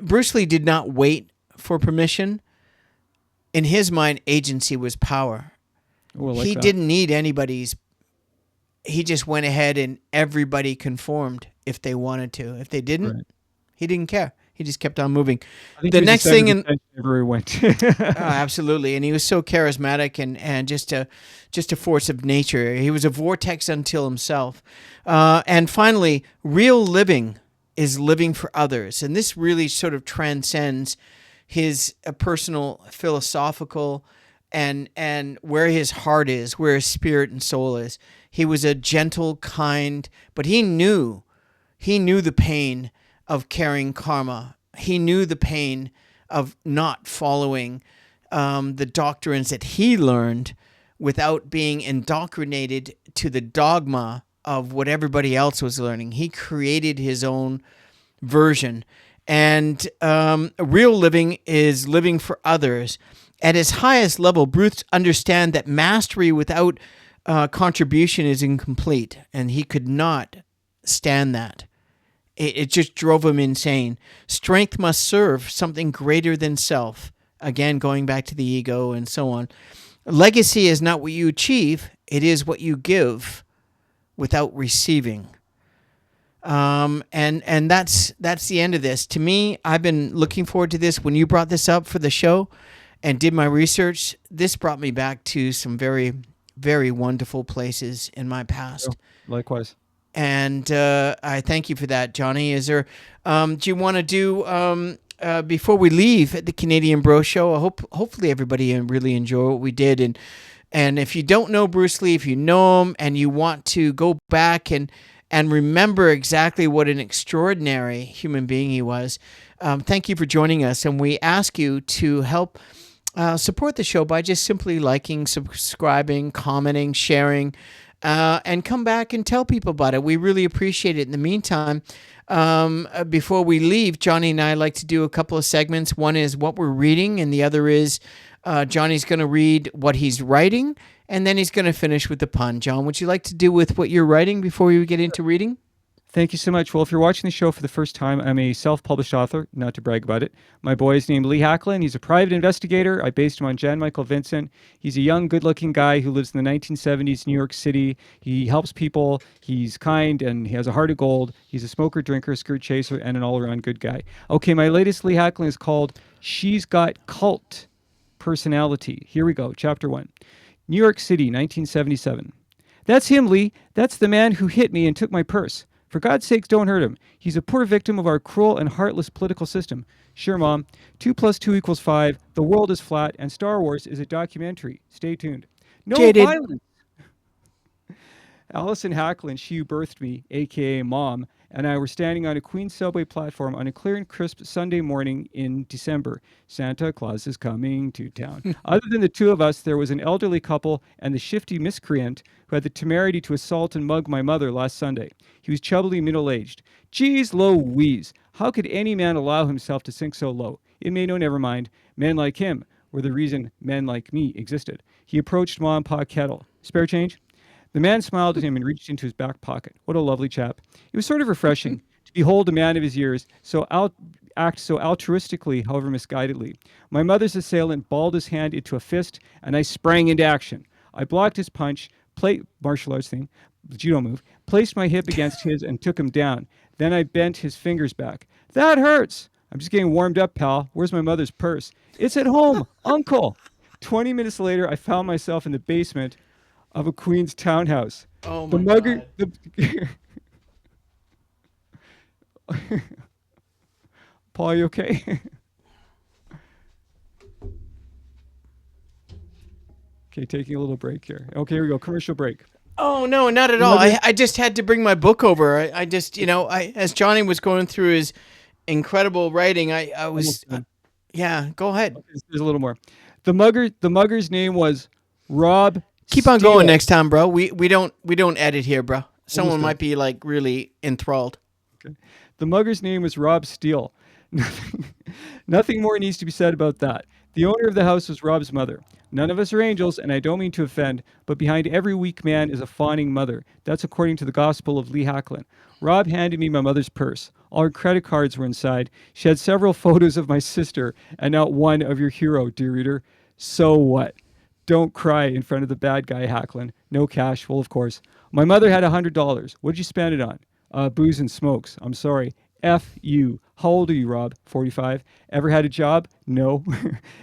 Bruce Lee did not wait for permission. In his mind, agency was power. Well, like He that. didn't need anybody's. He just went ahead and everybody conformed if they wanted to. If they didn't, Right. he didn't care. He just kept on moving. I think The he was next the center thing of in attention everywhere he went. absolutely, and he was so charismatic and just a force of nature. He was a vortex until himself. And finally, real living is living for others, and this really sort of transcends his personal philosophical and where his heart is, where his spirit and soul is. He was a gentle, kind, but he knew the pain of carrying karma. He knew the pain of not following the doctrines that he learned without being indoctrinated to the dogma of what everybody else was learning. He created his own version. And real living is living for others. At his highest level, Bruce understands that mastery without contribution is incomplete, and he could not stand that. It just drove him insane. Strength must serve something greater than self. Again, going back to the ego and so on. Legacy is not what you achieve, it is what you give without receiving. And that's the end of this. To me, I've been looking forward to this. When you brought this up for the show and did my research, this brought me back to some very, very wonderful places in my past. Likewise. And I thank you for that, Johnny. Is there? Do you want to do before we leave at the Canadian Bro Show? Hopefully everybody really enjoy what we did. And if you don't know Bruce Lee, if you know him and you want to go back and remember exactly what an extraordinary human being he was, thank you for joining us. And we ask you to help support the show by just simply liking, subscribing, commenting, sharing. And come back and tell people about it. We really appreciate it. In the meantime, before we leave, Johnny and I like to do a couple of segments. One is what we're reading, and the other is Johnny's going to read what he's writing, and then he's going to finish with the pun. John, would you like to do with what you're writing before we get into reading? Thank you so much. Well, if you're watching the show for the first time, I'm a self-published author, not to brag about it. My boy is named Lee Hacklin. He's a private investigator. I based him on Jan Michael Vincent. He's a young, good-looking guy who lives in the 1970s New York City. He helps people. He's kind, and he has a heart of gold. He's a smoker, drinker, skirt chaser, and an all-around good guy. Okay, my latest Lee Hacklin is called She's Got Cult Personality. Here we go, Chapter 1. New York City, 1977. That's him, Lee. That's the man who hit me and took my purse. For God's sakes, don't hurt him. He's a poor victim of our cruel and heartless political system. Sure, Mom. 2 plus 2 equals 5. The world is flat, and Star Wars is a documentary. Stay tuned. No Jaded. violence. Allison Hacklin, she who birthed me, aka Mom, and I were standing on a Queens subway platform on a clear and crisp Sunday morning in December. Santa Claus is coming to town. Other than the two of us, there was an elderly couple and the shifty miscreant who had the temerity to assault and mug my mother last Sunday. He was chubbily middle-aged. Geez Louise, how could any man allow himself to sink so low? It made no never mind. Men like him were the reason men like me existed. He approached Ma and Pa Kettle. Spare change? The man smiled at him and reached into his back pocket. What a lovely chap. It was sort of refreshing to behold a man of his years act so altruistically, however misguidedly. My mother's assailant balled his hand into a fist, and I sprang into action. I blocked his punch, martial arts thing, judo move, placed my hip against his and took him down. Then I bent his fingers back. That hurts. I'm just getting warmed up, pal. Where's my mother's purse? It's at home, Uncle. 20 minutes later, I found myself in the basement of a Queens townhouse. Oh The my mugger, God. the Paul, you okay? Okay, taking a little break here. Okay, here we go. Commercial break. Oh no, not at The all. mugger, I just had to bring my book over. I just, as Johnny was going through his incredible writing, I was, almost done. yeah. Go ahead. There's a little more. The mugger's name was Rob Keep on going Steele. next time, bro. We don't edit here, bro. Almost Someone done. might be like really enthralled. Okay. The mugger's name was Rob Steele. Nothing, nothing more needs to be said about that. The owner of the house was Rob's mother. None of us are angels, and I don't mean to offend, but behind every weak man is a fawning mother. That's according to the gospel of Lee Hacklin. Rob handed me my mother's purse. All her credit cards were inside. She had several photos of my sister, and not one of your hero, dear reader. So what? Don't cry in front of the bad guy, Hacklin. No cash. Well, of course. My mother had $100. What did you spend it on? Booze and smokes. I'm sorry. F you. How old are you, Rob? 45. Ever had a job? No.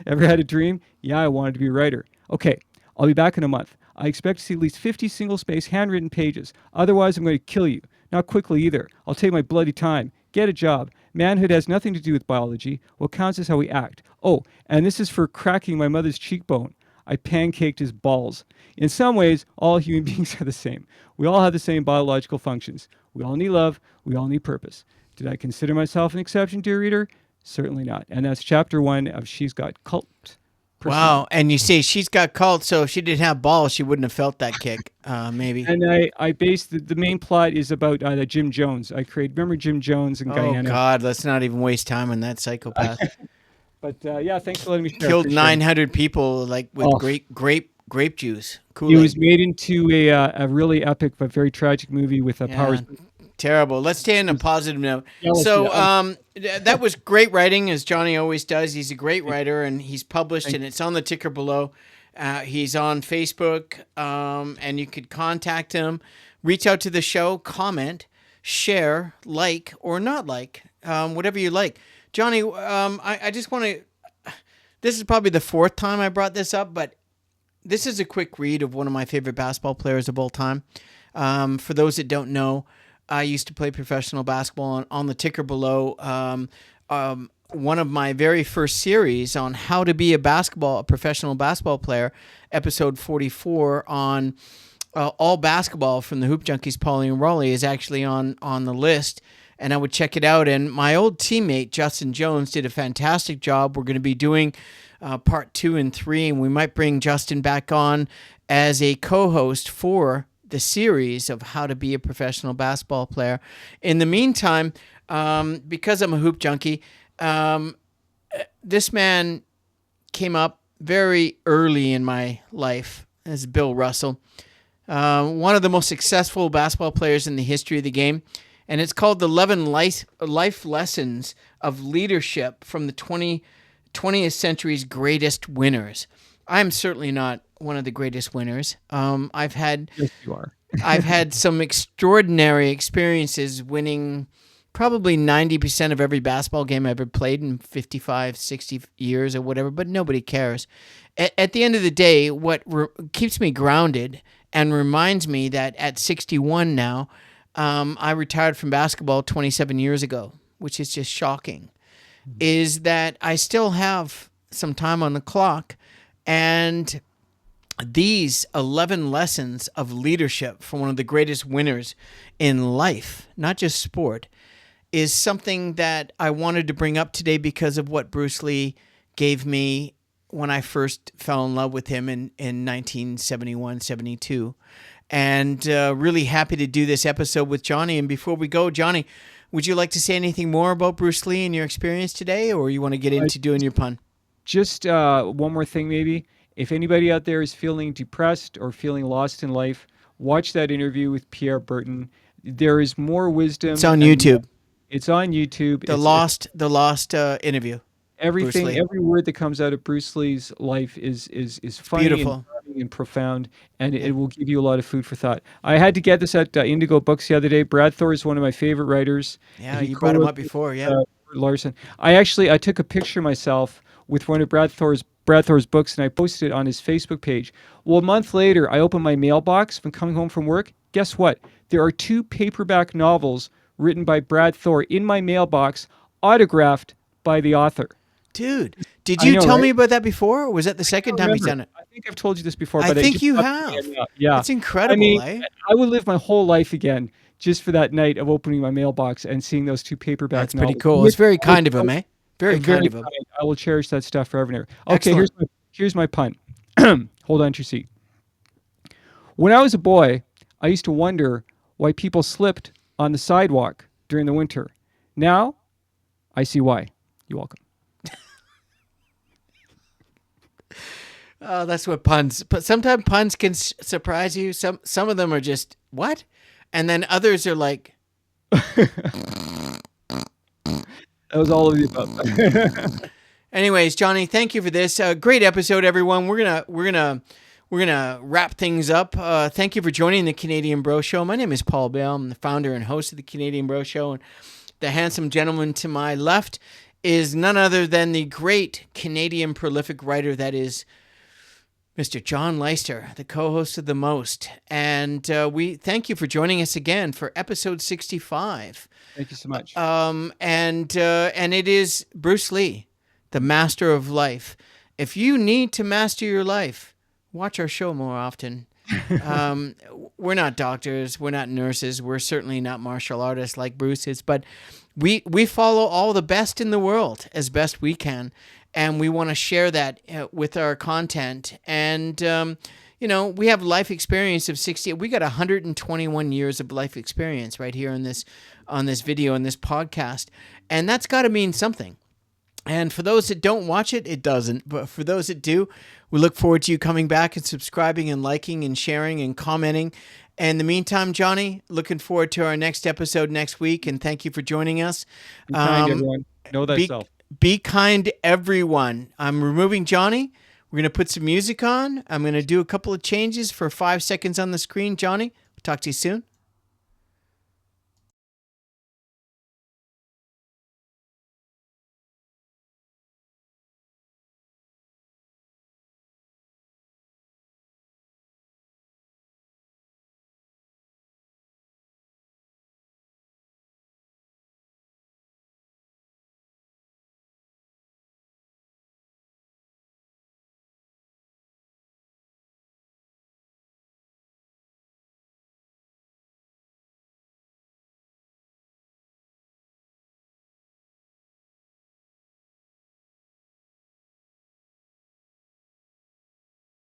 Ever had a dream? Yeah, I wanted to be a writer. Okay, I'll be back in a month. I expect to see at least 50 single-space handwritten pages. Otherwise, I'm going to kill you. Not quickly either. I'll take my bloody time. Get a job. Manhood has nothing to do with biology. What counts is how we act. Oh, and this is for cracking my mother's cheekbone. I pancaked his balls. In some ways, all human beings are the same. We all have the same biological functions. We all need love. We all need purpose. Did I consider myself an exception, dear reader? Certainly not. And that's chapter 1 of She's Got Cult Wow. Personality. And you say she's got cult, so if she didn't have balls, she wouldn't have felt that kick. Maybe. And I based the main plot is about Jim Jones. Remember Jim Jones in Oh Guyana? God, let's not even waste time on that psychopath. But yeah, thanks for letting me share. I Killed appreciate it. 900 people like with Oh, grape juice, it Kool was Aid. made into a really epic but very tragic movie with Powers. Yeah, terrible. Let's stay on a positive note. Yeah, let's do So that. that was great writing, as Johnny always does. He's a great writer, and he's published, Thank and it's on the ticker below. He's on Facebook, and you could contact him, reach out to the show, comment, share, like or not like, whatever you like. Johnny, I just want to. This is probably the fourth time I brought this up, but this is a quick read of one of my favorite basketball players of all time. For those that don't know, I used to play professional basketball on the ticker below. One of my very first series on how to be a professional basketball player, episode 44 on all basketball from the Hoop Junkies, Pauly and Raleigh, is actually on the list. And I would check it out. And my old teammate, Justin Jones, did a fantastic job. We're going to be doing part 2 and 3, and we might bring Justin back on as a co-host for the series of how to be a professional basketball player. In the meantime, because I'm a hoop junkie, this man came up very early in my life as Bill Russell, one of the most successful basketball players in the history of the game. and it's called The 11 Life Lessons of Leadership from the 20th Century's Greatest Winners. I'm certainly not one of the greatest winners. Yes, you are. I've had some extraordinary experiences winning probably 90% of every basketball game I ever played in 55, 60 years or whatever, but nobody cares. At the end of the day, what keeps me grounded and reminds me that at 61 now, I retired from basketball 27 years ago, which is just shocking, is that I still have some time on the clock, and these 11 lessons of leadership from one of the greatest winners in life, not just sport, is something that I wanted to bring up today because of what Bruce Lee gave me when I first fell in love with him in 1971, 72. And really happy to do this episode with Johnny. And before we go, Johnny, would you like to say anything more about Bruce Lee and your experience today, or you want to get I into doing your pun? Just one more thing, maybe. If anybody out there is feeling depressed or feeling lost in life, watch that interview with Pierre Burton. There is more It's wisdom, on and YouTube. it's on YouTube. The lost interview. Bruce Everything, Lee. every word that comes out of Bruce Lee's life is funny and Beautiful. charming and profound, and Yeah. it will give you a lot of food for thought. I had to get this at Indigo Books the other day. Brad Thor is one of my favorite writers. Yeah, He you brought him co-wrote up this before. with Yeah. Larson. I took a picture myself with one of Brad Thor's books, and I posted it on his Facebook page. Well, a month later, I opened my mailbox when coming home from work. Guess what? There are two paperback novels written by Brad Thor in my mailbox, autographed by the author. Dude, did I you know, tell me right? about that before, or was that the I second can't time he's remember. done it? I think I've told you this before, I but it think just you popped in my head have. now. Yeah. That's I incredible, mean, eh? I would live my whole life again just for that night of opening my mailbox and seeing those two paperback That's pretty novels. cool. It's very kind of him, eh? Very Very kind of him. kind. I will cherish that stuff forever and ever. Okay, Excellent. here's my pun. Hold on to your seat. When I was a boy, I used to wonder why people slipped on the sidewalk during the winter. Now, I see why. You're welcome. Oh, that's what puns. But sometimes puns can surprise you. Some of them are just what, and then others are like, That was all of the above. anyways, Johnny, thank you for this great episode, everyone. We're gonna wrap things up. Thank you for joining the Canadian Bro Show. My name is Paul Bale. I'm the founder and host of the Canadian Bro Show, and the handsome gentleman to my left is none other than the great Canadian prolific writer that is Mr. John Leister, the co-host of The Most. And we thank you for joining us again for episode 65. Thank you so much. And it is Bruce Lee, the master of life. If you need to master your life, watch our show more often. Um, we're not doctors, we're not nurses, we're certainly not martial artists like Bruce is, but we follow all the best in the world as best we can, and we want to share that with our content. And we have life experience of 60. We got 121 years of life experience right here on this video and this podcast, and that's got to mean something. And for those that don't watch it, it doesn't. But for those that do, we look forward to you coming back and subscribing and liking and sharing and commenting. And in the meantime, Johnny, looking forward to our next episode next week. And thank you for joining us. Be kind, everyone. Know Be, thyself. be kind, everyone. I'm removing Johnny. We're going to put some music on. I'm going to do a couple of changes for 5 seconds on the screen. Johnny, talk to you soon.